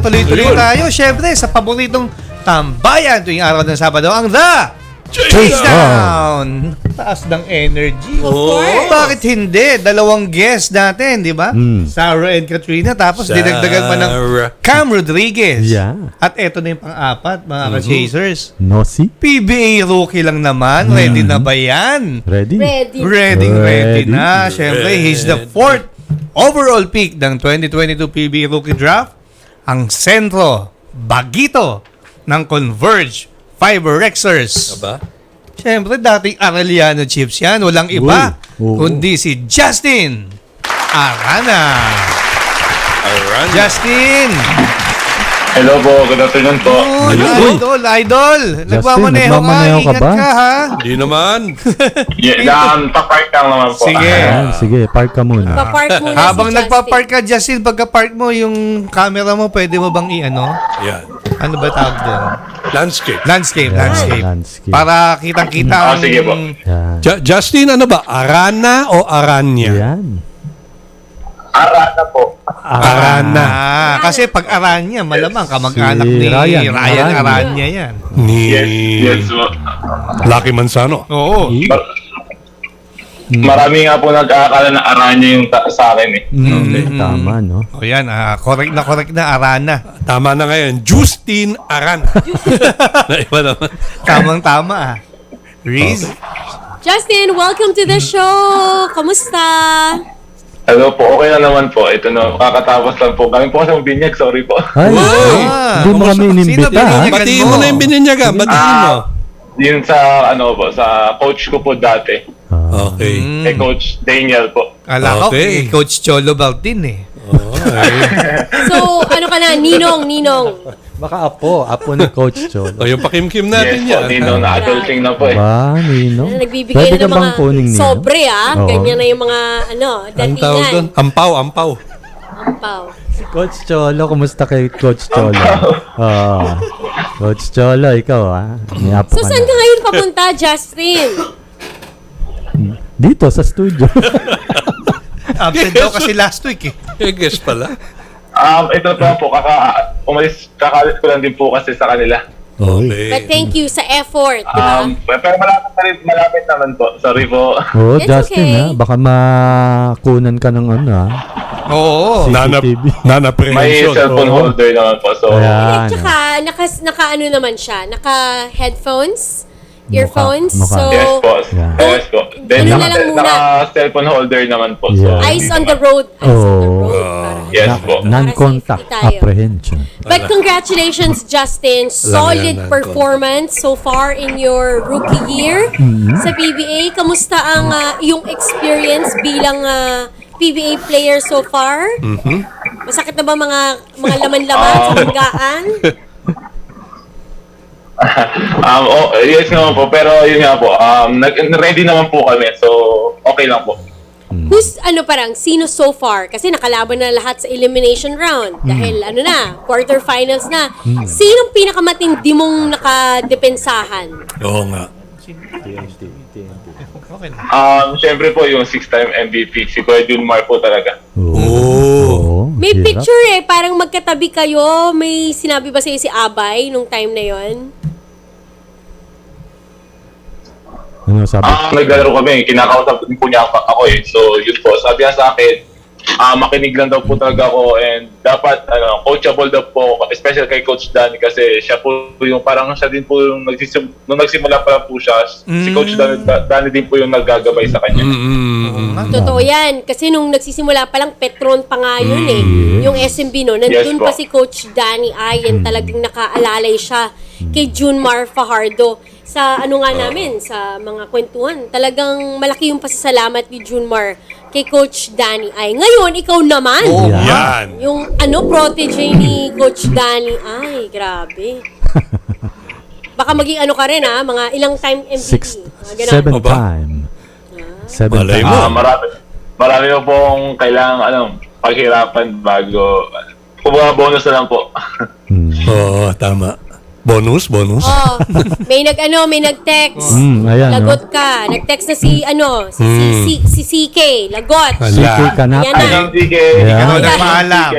tuloy-tuloy tayo. Siyempre, sa paboritong tambayan tuwing araw ng Sabado, ang The Chasedown! Taas ng energy. Bakit hindi? Dalawang guest natin, di ba? Sara and Katrina. Tapos dinagdagan pa ng Cam Rodriguez. Yeah. At eto na yung pang-apat, mga ka-chasers. Nosy? PBA rookie lang naman. Ready na ba yan? Ready? Ready na. Siyempre, he's the 4th overall pick ng 2022 PBA Rookie Draft. Ang sentro, bagito ng Converge FiberXers. Aba? Siyempre, dating Arellano Chips yan. Walang iba, kundi si Justin Arana. Justin! Hello po, good afternoon po. Idol! Nagmamaneho ka, ingat ka ha? Hindi naman. Pa-park lang naman po. Sige, park ka muna. Papark muna Habang si nagpa-park ka, Justin, pagka-park mo, yung camera mo, pwede mo bang i-ano? Yan. Ano ba tawag doon? Landscape. Para kitang-kita ang... sige po. Justin, ano ba? Arana o Aranya? Yan. Arana po. Arana. Kasi pag Aranya, malamang kamag-anak Si ni Ryan Aranya yan. Yes po. Lucky Manzano. Oo. Marami nga po nag-aakala na Aranya yung sa akin eh. Tama, no? O yan, correct na Arana. Tama na ngayon. Justin Arana. Iba naman. Tamang-tama Riz? Justin, welcome to the show. Kamusta? Hello po, okay lang naman po. Ito na, kakatapos lang po. Galing po kasi ng binyag, sorry po. Ay, hindi mo kami inimbita. Batiin mo na yung bininyaga. Batiin mo. Yun sa, sa coach ko po dati. Okay. Coach Daniel po. Kala ko, Coach Cholo Baltin So, ano ka na? Ninong. Baka apo ni Coach Cholo. O, yung pakimkim natin Yes po, Nino, na-adulting na po eh. Ba, Nino? Nagbibigay Pwede na ng ka bang mga kuning Nino? sobre, Oo. Ganyan na yung mga, Ang tawag doon? datingan. Ampaw. Ampaw. Si Coach Cholo, kumusta kay Coach Cholo? Coach Cholo, ikaw may apo So, ka saan na. ka ngayon papunta, Justin? Dito, sa studio. Absent daw kasi last week Guess pala. Ito po, kakalit ko lang din po kasi sa kanila. Okay. But thank you sa effort, di ba? Pero malapit naman po. Sorry po. It's Justin, okay. baka makunan ka ng Oo. CCTV. May Nana-prehension. cellphone holder naman po. So, Ayan. Tsaka, naka ano naman siya, naka-headphones, earphones. Mukha. So, yes po. Yeah. Yes po. Then, Ano na lang muna. naka-cellphone holder naman po. So, Yeah. eyes on the road. yes po. Non-contact Para safety tayo. apprehension. But congratulations, Justin. Solid non-contact. performance so far in your rookie year sa PBA. Kamusta ang yung experience bilang PBA player so far? Masakit na ba mga laman-laman sa banggaan? Yes naman po. Pero yun nga po. Ready naman po kami. So, okay lang po. Who's, sino so far? Kasi nakalaban na lahat sa elimination round. Dahil, quarterfinals na. Sinong pinakamatindi mong nakadepensahan? Oo nga. Siyempre po, yung 6-time MVP, si Kuya Junmar po talaga. May picture parang magkatabi kayo. May sinabi ba sa'yo si Abay nung time na yon? Ano sabi? Naglalaro kami, kinakausap din po niya ako eh. So, yun po, sabi niya sa akin, makinig lang daw po talaga ako and dapat, coachable daw po, especially kay Coach Danny kasi siya po yung, parang siya din po yung nung nagsimula pa lang po siya, si Coach Danny din po yung naggagabay sa kanya. Totoo yan. Kasi nung nagsisimula pa lang, Petron pa nga yun yung SMB no. Nandun Yes, po. pa si Coach Danny Ayan. Talagang nakaalalay siya kay Junmar Fajardo. Sa namin, sa mga kwentuhan, talagang malaki yung pasasalamat ni Junmar kay Coach Danny Ay. Ngayon, ikaw naman. Yan. Yung protege ni Coach Danny Ay, grabe. Baka maging ka rin mga ilang time MVP. Seven time. Malay mo. Marami po pong kailangan paghirapan bago, kumbaga bonus na lang po. Oo, tama. Bonus. Oh, may nag-text. Ayan, Lagot ka. Nag-text na si CK. Lagot. CK ka na. Yan na. Ikaw na maalam.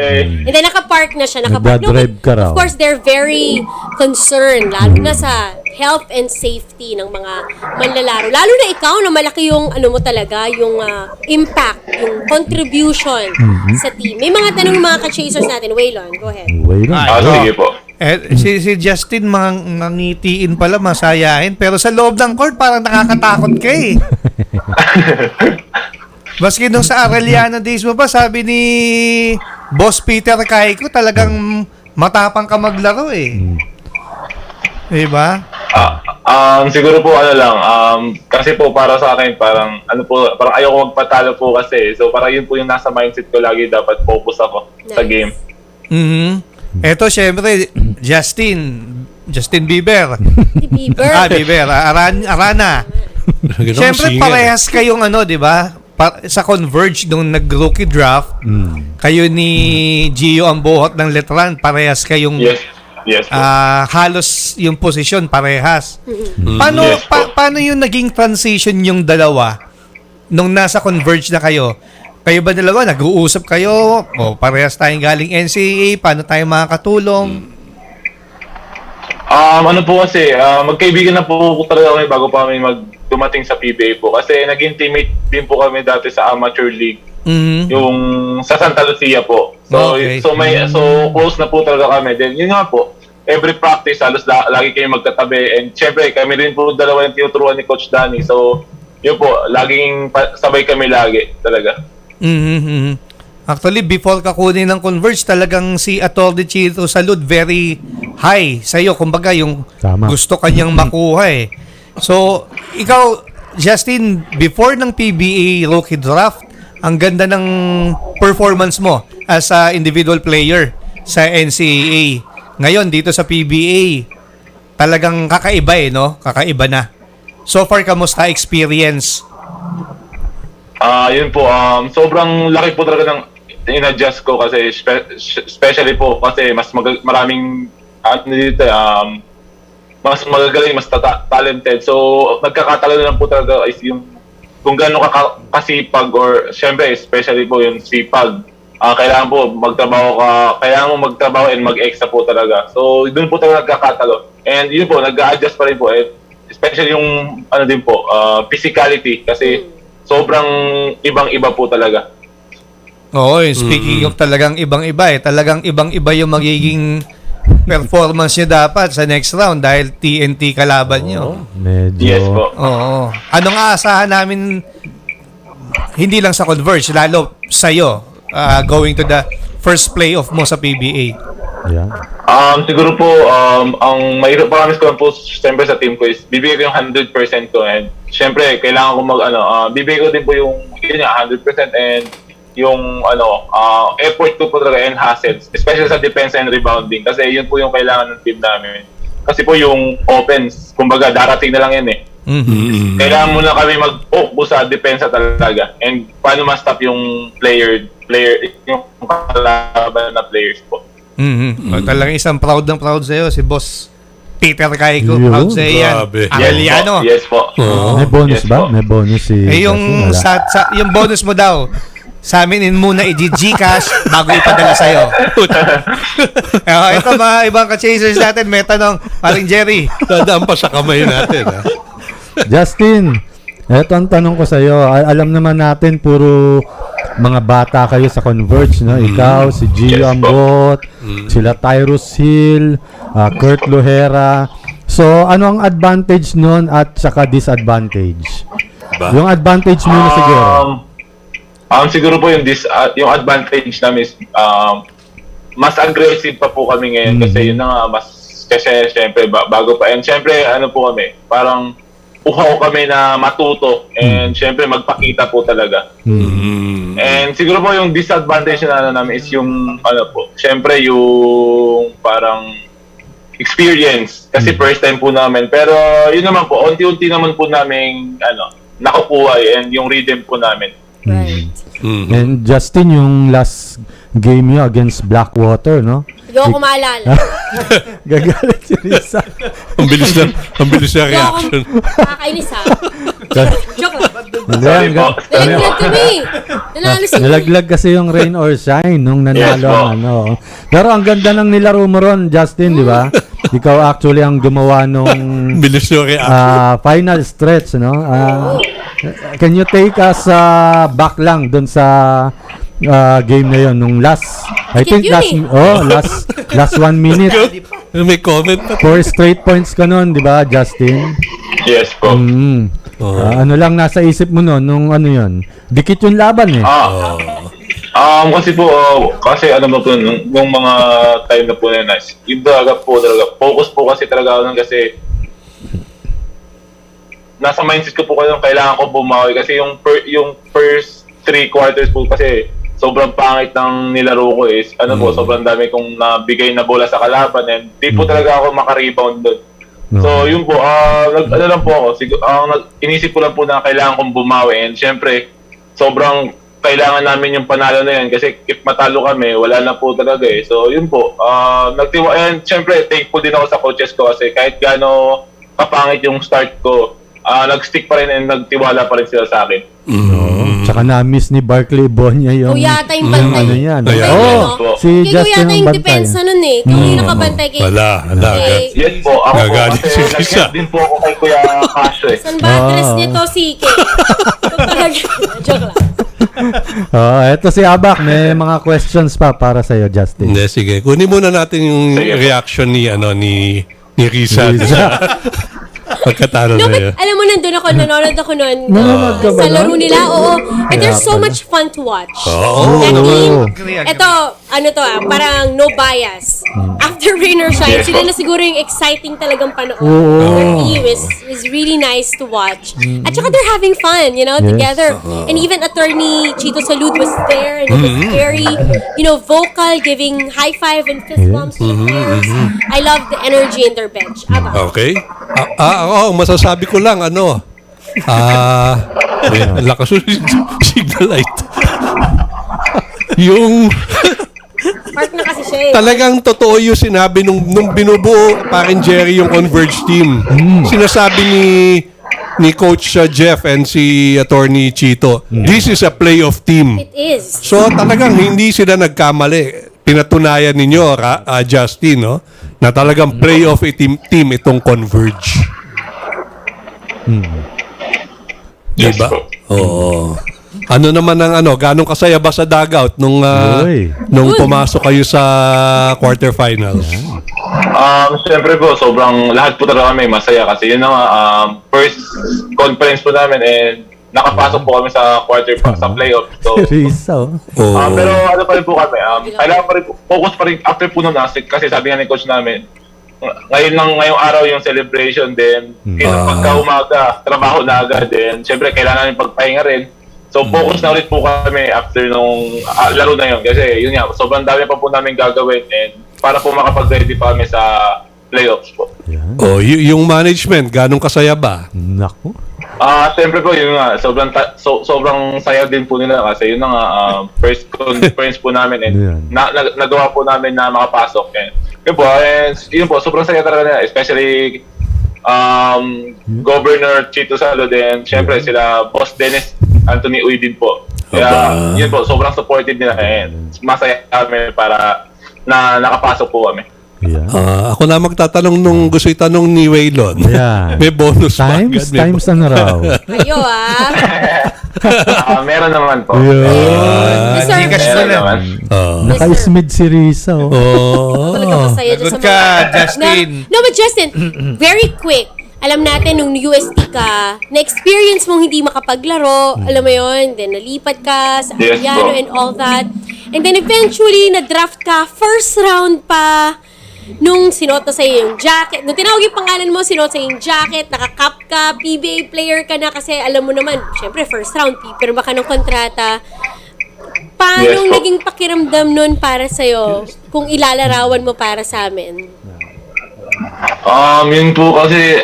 And then nakapark na siya. Nagdadrive ka raw. Of course, they're very concerned. Lalo na sa health and safety ng mga manlalaro. Lalo na ikaw na malaki yung mo talaga, yung impact, yung contribution sa team. May mga tanong mga ka-chasers natin. Waylon, go ahead. Sige po. Si Justin mangitiin pala, masayahin. Pero sa loob ng court, parang nakakatakot ka eh. Maski nung sa Arellano days mo pa, sabi ni Boss Peter Kaiko, talagang matapang ka maglaro eh. Diba? Siguro po kasi po para sa akin parang parang ayoko magpatalo po kasi. So parang yun po yung nasa mindset ko, lagi dapat focus ako sa game. Eto syempre Justin Bieber. Bieber, Arana. Syempre parehas kayong di ba? Sa Converge nung nag-rookie draft, kayo ni Gio ang buhot ng letran, parehas kayong Yes. Halos yung posisyon parehas. Paano yung naging transition yung dalawa nung nasa Converge na kayo? Kayo ba dalawa nag-uusap kayo? O parehas tayong galing NCAA, paano tayo makakatulong? Po kasi, magkaibigan na po talaga kami bago pa kami dumating sa PBA po. Kasi naging teammate din po kami dati sa amateur league. Yung sa Santa Lucia po. So close na po talaga kami. Then yun nga po, every practice halos lagi kayo magkatabi, and syempre kami rin po dalawa yung tinuturuan ni Coach Danny. So yun po, laging sabay kami lagi talaga. Actually, before ka kunin ng Converge, talagang si Atty. Chito Salud very high sa'yo. Kumbaga, yung gusto kanyang makuha eh. So, ikaw, Justin, before ng PBA rookie draft, ang ganda ng performance mo as a individual player sa NCAA. Ngayon, dito sa PBA, talagang kakaiba no? Kakaiba na. So far, kamusta experience? Yun po, sobrang laki po talaga ng in-adjust ko kasi especially po kasi mas maraming mas magagaling, mas talented. So, nagkakatalo lang po talaga is yung kung gaano kasipag, or syempre, especially po yung sipag. Kailangan po kailangan mo magtrabaho and mag-extra po talaga. So, doon po talaga nagkakatalo. And yun po, nag-a-adjust pa rin po. Especially yung, physicality. Kasi sobrang ibang-iba po talaga. Oo, speaking of talagang ibang-iba talagang ibang-iba yung magiging performance nyo dapat sa next round dahil TNT kalaban nyo. Medyo. Yes po. Oo. Anong aasahan namin hindi lang sa Converge, lalo sa'yo, going to the first playoff mo sa PBA? Yeah. Siguro po, ang promise ko lang po siyempre sa team ko is bibigay ko yung 100% ko, and siyempre kailangan ko bibigay ko din po yung 100% and yung effort ko po talaga and hassles, especially sa defense and rebounding, kasi yun po yung kailangan ng team namin. Kasi po yung offense, kumbaga darating na lang yan eh. Kailangan muna kami mag-focus sa depensa talaga, and paano ma-stop yung player yung kalaban na players po. Talagang isang proud sa'yo si Boss Peter Kaiko. Proud sa'yo yan. Arellano. Yes po. May bonus ba? May bonus si yung bonus mo daw, sa amin muna i-Gcash bago ipadala sa'yo. Ito mga ibang ka-chasers natin, may tanong. Paring Jerry. Dadaan pa sa kamay natin. Justin, eto ang tanong ko sa'yo. Alam naman natin, puro mga bata kayo sa Converge, no? Ikaw, si Gio Ambot, sila Tyrus Hill, Kurt Lohera. So, ano ang advantage nun at saka disadvantage? Yung advantage muna siguro. Siguro po yung advantage namin is mas aggressive pa po kami ngayon kasi yun na nga, kasi syempre bago pa, and syempre po kami, parang uhaw kami na matuto, and syempre magpakita po talaga. And siguro po yung disadvantage na namin is yung syempre yung parang experience, kasi first time po namin, pero yun naman po, unti-unti naman po namin nakukuha and yung rhythm po namin. Right. And Justin, yung last game nyo against Blackwater, no? Hindi ako maalala. Gagalit si Risa. Ang bilis na reaction. Nakakainis ha. Joke lang. Nalaglag kami. Nanalo si Nalaglag kasi yung rain or shine nung nanalo ang ano. Pero ang ganda ng nilaro mo ron, Justin, di ba? Ikaw actually ang gumawa nung bilis yung reaction. final stretch, no? Can you take us back lang dun sa game na yon nung last last 1 minute. May comment pa. 4 straight points ka nun, di ba, Justin? Yes po. Ano lang nasa isip mo nun nung ano yon? Dikit yung laban eh. Kasi po, kasi ano ba po, nung mga time na po na yun, yung talaga, focus po kasi talaga ako nun kasi nasa mindset ko po kasi kailangan ko bumawi kasi yung first 3 quarters po kasi sobrang pangit ng nilaro ko is po, sobrang dami kong nabigay na bola sa kalaban and di po talaga ako makarebound doon. So yun po, ano lang po ako, inisip ko lang po na kailangan kong bumawi and syempre sobrang kailangan namin yung panalo na yan kasi if matalo kami, wala na po talaga eh. So yun po, and syempre thankful din ako sa coaches ko kasi kahit gaano kapangit yung start ko, nag-stick pa rin and nagtiwala pa rin sila sa akin. Tsaka na-miss ni Barkley Bonya yung yata yung bantay. ano yan. Kaya Si Justin yata ang yung bantay. depensa nun eh. Kaya yung nakabantay kay... Wala. Yes po, ako po Gagalit kasi si Risa. nag-help din po ako kay Kuya Casio eh. San Batres nito si Ike. Joke lang. Eto si Abak, may mga questions pa para sa iyo, Justin. Hindi, sige. Kunin muna natin yung reaction ni Risa. Pagkatalo No, na but yun. alam mo, nanonood ako nun. Nanonood ka ba Sa laro nun? nila, oo. And they're so much fun to watch. Ito, parang no bias. After rain or shine, sila na siguro yung exciting talagang panood. Their team is really nice to watch. At saka they're having fun, together. And even attorney Chito Salud was there and he was very, vocal, giving high five and fist bumps to the players. I love the energy in their bench. Okay. Ako, masasabi ko lang, lakas yung signal light. Yung Park na kasi siya eh. talagang totoo yung sinabi nung binubuo parin Jerry yung Converge team. Sinasabi ni Coach Jeff and si Attorney Chito, this is a playoff team. It is. So talagang hindi sila nagkamali. Pinatunayan ninyo, Justin, no? Na talagang playoff team itong Converge. Diba? Oo. Ano naman ang ganong kasaya ba sa dugout nung pumasok kayo sa quarterfinals? Siyempre po, sobrang lahat po talaga kami masaya kasi yun ang first conference po namin and nakapasok po kami sa sa playoff. So, pero ano pa rin po kami, kailangan pa rin focus pa rin after po nun kasi sabi nga ni coach namin, ngayong araw yung celebration din, pagka umaga, trabaho na agad din. Siyempre, kailangan namin pagpahinga rin. So, focus na ulit po kami after nung laro na yun. Kasi yun nga, sobrang dami pa po namin gagawin and para po makapag-ready pa kami sa playoffs po. Yung management, ganong kasaya ba? Naku. Siyempre po, yun nga, sobrang saya din po nila kasi yun nga, first conference po namin and nagawa po namin na makapasok. And yun po, sobrang saya talaga nila, especially Governor Chito Salud and syempre sila Boss Dennis Anthony Uy din po. Kaya yun po, sobrang supportive nila and masaya kami para na nakapasok po kami. Ako na magtatanong nung gusto itanong ni Waylon. May bonus times ano raw? Kayo meron naman po. Meron naman. Naka-smid si Risa. Good ka, Justin. No, but Justin, very quick. Alam natin, nung UST ka, na-experience mong hindi makapaglaro, alam mo yun, then nalipat ka sa Arellano and all that. And then eventually, na-draft ka, first round pa, nung sinuot na sa'yo yung jacket. Nung tinawag yung pangalan mo, sinuot sa'yo yung jacket, naka-cap ka, PBA player ka na, kasi alam mo naman, syempre, first round, pirma ka ng kontrata. Paano naging pakiramdam nun para sa'yo, kung ilalarawan mo para sa amin? Yun po kasi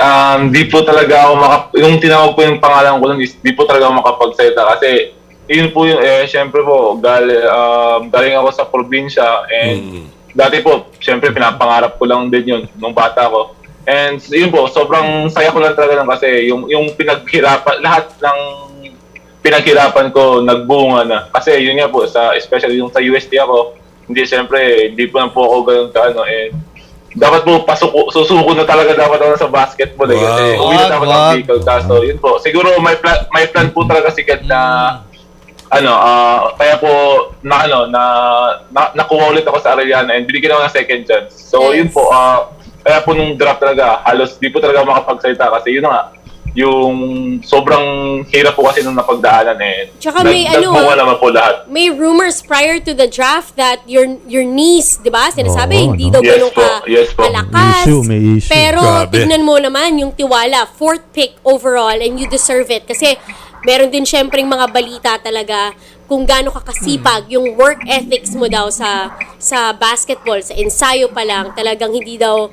di po talaga ako yung tinawag po yung pangalan ko lang is di po talaga ako makapagsalita kasi yun po yung syempre po galing ako sa probinsya and dati po, syempre pinapangarap ko lang din yun nung bata ko. And yun po, sobrang saya ko lang talaga kasi yung pinaghirapan, lahat ng pinaghirapan ko nagbunga na. Kasi yun nga po, especially yung sa UST ako, hindi po na po ako ganun kaano. And dapat po susuko na talaga dapat ako sa basketball kasi uwi na dapat ang vehicle. So yun po, siguro may plan po talaga si Kat na kaya po nakuha ulit ako sa Arellano and binigyan ako ng second chance. So yun po, kaya po nung draft talaga, halos di po talaga makapagsalita kasi yun na nga, yung sobrang hirap po kasi nung napagdaanan Tsaka may naman po lahat. May rumors prior to the draft that your knees, di ba? Sinasabi, hindi daw ganun kalakas. May issue. Pero tignan mo naman yung tiwala, 4th pick overall and you deserve it. Kasi meron din syempre mga balita talaga kung gaano ka kasipag, yung work ethics mo daw sa basketball, sa ensayo pa lang, talagang hindi daw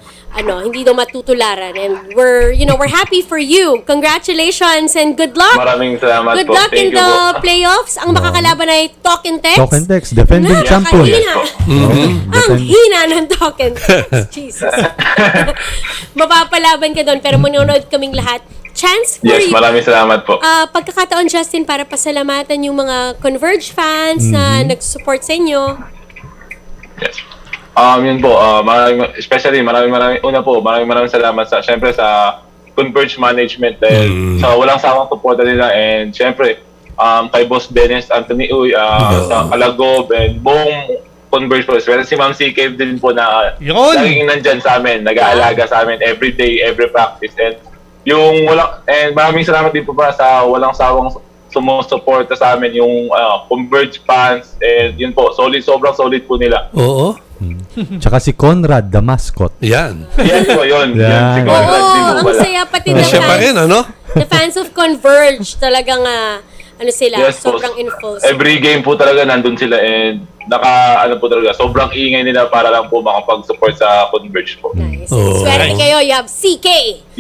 matutularan. And we're happy for you. Congratulations and good luck. Maraming salamat good po. Good luck in the playoffs. Ang makakalaban ay Talk and Text. Talk and Text, defending champion. Ang hina ng Talk and Text. Jesus. Mapapalaban ka doon, pero manonood kaming lahat. Chance for you. Yes, maraming salamat po. Pagkakataon, Justin, para pasalamatan yung mga Converge fans na nag-support sa inyo. Yes. Yun po, maraming salamat syempre sa Converge Management dahil sa walang sawang suporta nila and syempre kay Boss Dennis Anthony Uy, sa Alagob and buong Converge po. Especially si Ma'am C. Cave din po na laging nandyan sa amin, nag-aalaga sa amin every day, every practice. And maraming salamat din po para sa walang sawang sumusuporta sa amin yung Converge fans and yun po, sobrang solid po nila. Oo. Tsaka si Conrad, the mascot. Yan. Yes po, yun. Si Conrad din po Ang pala. saya pati the fans of Converge talagang sobrang info. Every game po talaga nandun sila and sobrang ingay nila para lang po makapag-support sa Converge po. Nice. Swerte kayo, you have CK.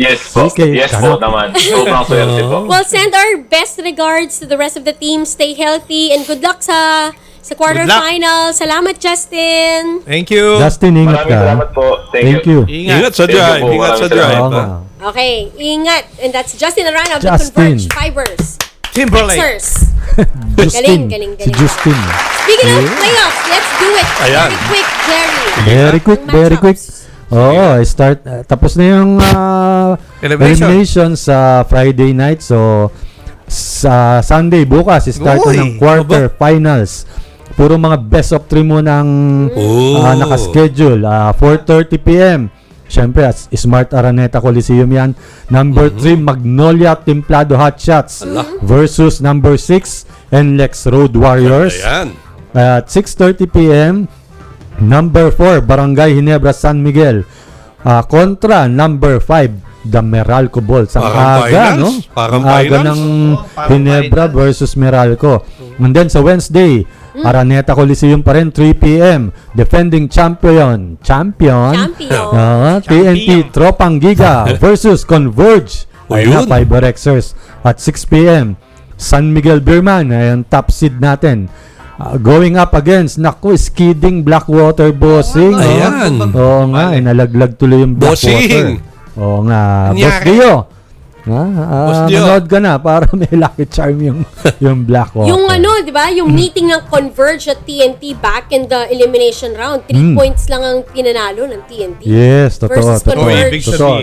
Yes po. Yes po naman. Sobrang swerte po. Well, send our best regards to the rest of the team. Stay healthy and good luck sa quarterfinals. Salamat, Justin. Thank you. Justin, ingat ka. Maraming salamat po. Thank you. Ingat sa drive. Ingat sa drive. Okay, ingat. And that's Justin Arana of the Justin. Converge FiberXers. Timberlake. Justin. Galing. Si Justin. Speaking of playoffs, let's do it. Ayan. Very quick, Jerry. Very quick. Tapos na yung elimination sa Friday night. So, sa Sunday bukas, start na ng quarterfinals. Puro mga best of 3 muna ang nakaschedule. 4:30 p.m. Siyempre, Smart Araneta Coliseum yan. Number 3, Magnolia Templado Hot Shots versus number 6, NLEX Road Warriors. At 6:30 p.m., number 4, Barangay Ginebra San Miguel kontra number 5, the Meralco Bulls. Ang aga, no? Aga ng Ginebra versus Meralco. And then sa Wednesday, Araneta Coliseum pa rin, 3 p.m. Defending champion TNT Tropang Giga versus Converge FiberXers at 6 p.m. San Miguel Birman, ayan, top seed natin. Going up against, skidding Blackwater Bossing. Ayan. Oo nga, nalaglag tuloy yung Blackwater. Oo nga, Boss Dio. Manood ka na para may lucky charm yung Blackwater. Yung di ba? Yung meeting ng Converge at TNT back in the elimination round. 3 points lang ang pinanalo ng TNT. Yes, totoo. Versus Converge. So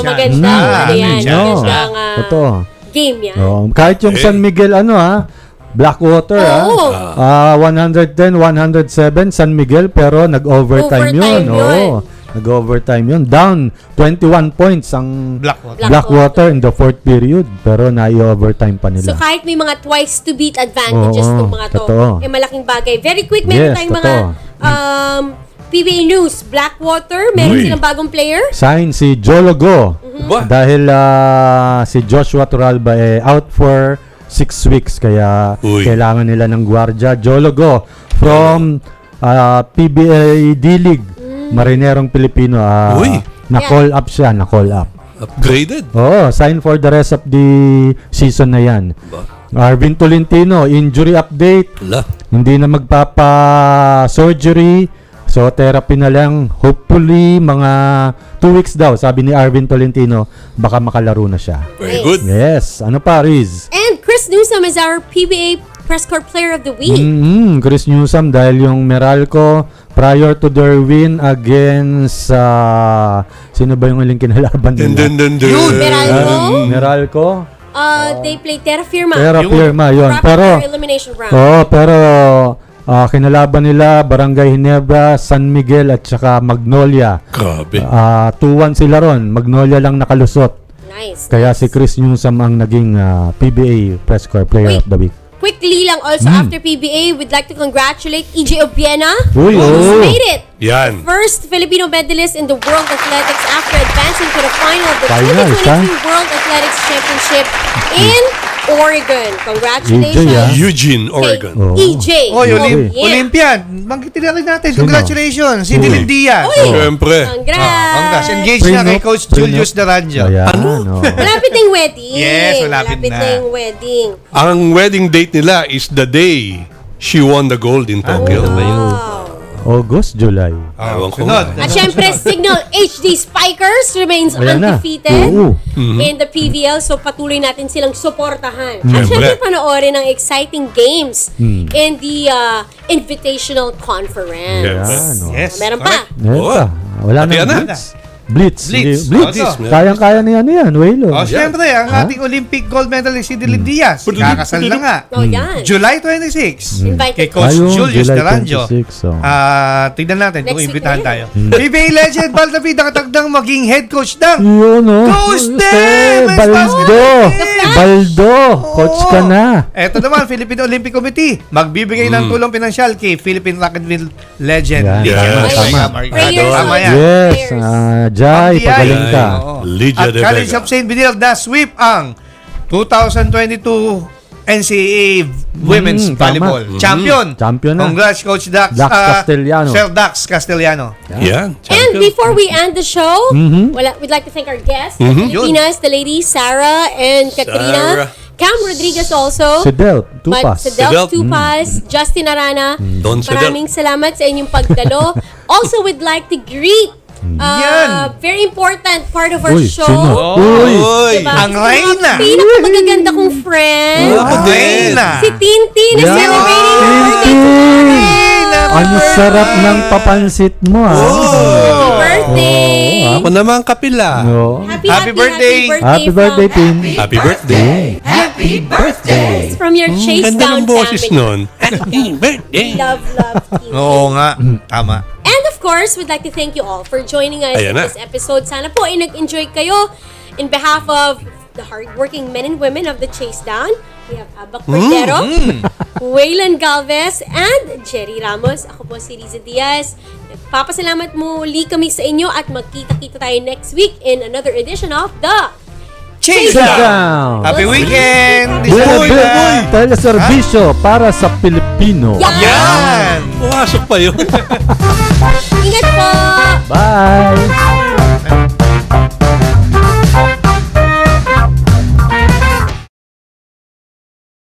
maganda. Magandang game yan. Kahit yung San Miguel, Blackwater, 110-107 San Miguel, pero nag-overtime yun. Nag-overtime yun. Down 21 points ang Blackwater in the 4th period, pero na-overtime pa nila. So kahit may mga twice to beat advantages ng mga to, malaking bagay. Very quick, meron tayong mga PBA news. Blackwater, meron silang bagong player. Sign si Jologo. Dahil si Joshua Turalba out for 6 weeks, kaya kailangan nila ng gwardya. Jologo from PBA D-League. Marinerong Pilipino, na-call up siya, na-call up. Upgraded? Sign for the rest of the season na yan. Arvin Tolentino, injury update. Hindi na magpapa-surgery So, therapy na lang. Hopefully, mga 2 weeks daw, sabi ni Arvin Tolentino, baka makalaro na siya. Very good. Yes. Ano pa, Riz? And Chris Newsom is our PBA Press Corps Player of the Week. Chris Newsom, dahil yung Meralco, prior to their win against, sino ba yung huling kinalaban nila? Meralco? They play Terra Firma. Terra Firma, yun. Pero, elimination round. pero kinalaban nila Barangay Ginebra, San Miguel at saka Magnolia. Grabe. 2-1 sila ron. Magnolia lang nakalusot. Nice. Kaya si Chris Newsom ang naging PBA Press Corps Player of the Week. Quickly lang also after PBA, we'd like to congratulate EJ Obiena Uy, who's made it. Yan. First Filipino medalist in the World Athletics after advancing to the final of the Finals, 2023 World Athletics Championship in Oregon. Congratulations. Eugene, Oregon. EJ. Olympian. Magitin rin natin. Congratulations. Si Dylan Diaz. Siyempre. Congrats. Engaged na kay Coach Julius Daranjo. Ano? Malapit na yung wedding. Yes, malapit na. yung wedding. Ang wedding date nila is the day she won the gold in Tokyo. August, July. Ewan ko. At syempre, Signal HD Spikers remains Ayan na. undefeated Oo. in the PVL. So, patuloy natin silang suportahan. At Syempre. syempre, panoorin ang exciting games in the Invitational Conference. Yes. Meron pa. Meron pa. Wala Pati na. na. Blitz. Blitz. Kayang-kaya niya yan, Waylo. Siyempre, ang ating Olympic gold medalist si Dylan Diaz. Kakasal na nga. Yan. July 26. Invited Kay Coach Julius July Daranjo. 26, Tignan natin kung Next week imbitahan na tayo. PBA legend Baldavid nakatagdang maging head coach ng Yun, no? Coach Dem! Baldo! Coach ka na. Eto naman, Philippine Olympic Committee. Magbibigay ng tulong pinansyal kay Philippine Rock and Roll legend. Yan. Tama. Prayers. Tama yan. Yes. Jai, pagaling ka. Lydia At de College Vega. of St. Benil na sweep ang 2022 NCAA Women's Volleyball. Champion. Champion na. Congrats, Coach Dax. Dax Castellano. Sir Dax Castellano. Yan. And before we end the show, we'd like to thank our guests, the Filipinas, the ladies, Sara and Katrina. Cam Rodriguez also. Sedel, Tupas. Sedel Tupas, Justin Arana. Don Sedel. Maraming salamat sa inyong pagdalo. Also, we'd like to greet very important part of our Uy, show. sino? Uy! Diba? Ang Reyna. Pinakamagaganda kong friend. Ang Reyna. Si Tintin is Yeah. celebrating her birthday Tintin! tomorrow. Ang sarap ng papansit mo, Happy birthday! Ako naman kapila. No. Happy birthday. Happy birthday, Tin. Happy birthday. Happy birthday! From your Ganda Chasedown ng boses family. nun. Happy birthday! Love, Tintin. Oo nga. Tama. And of course, we'd like to thank you all for joining us Ayan in na. this episode. Sana po ay nag-enjoy kayo. In behalf of the hardworking men and women of the Chasedown, we have Abak Cordero, Waylon Galvez, and Jerry Ramos. Ako po si Riza Diaz. Papasalamat muli kami sa inyo at magkita-kita tayo next week in another edition of The Chasedown. Happy weekend. Teleservisyo para sa Pilipino. Yan. Pumasok pa yun. Ingat po! Bye!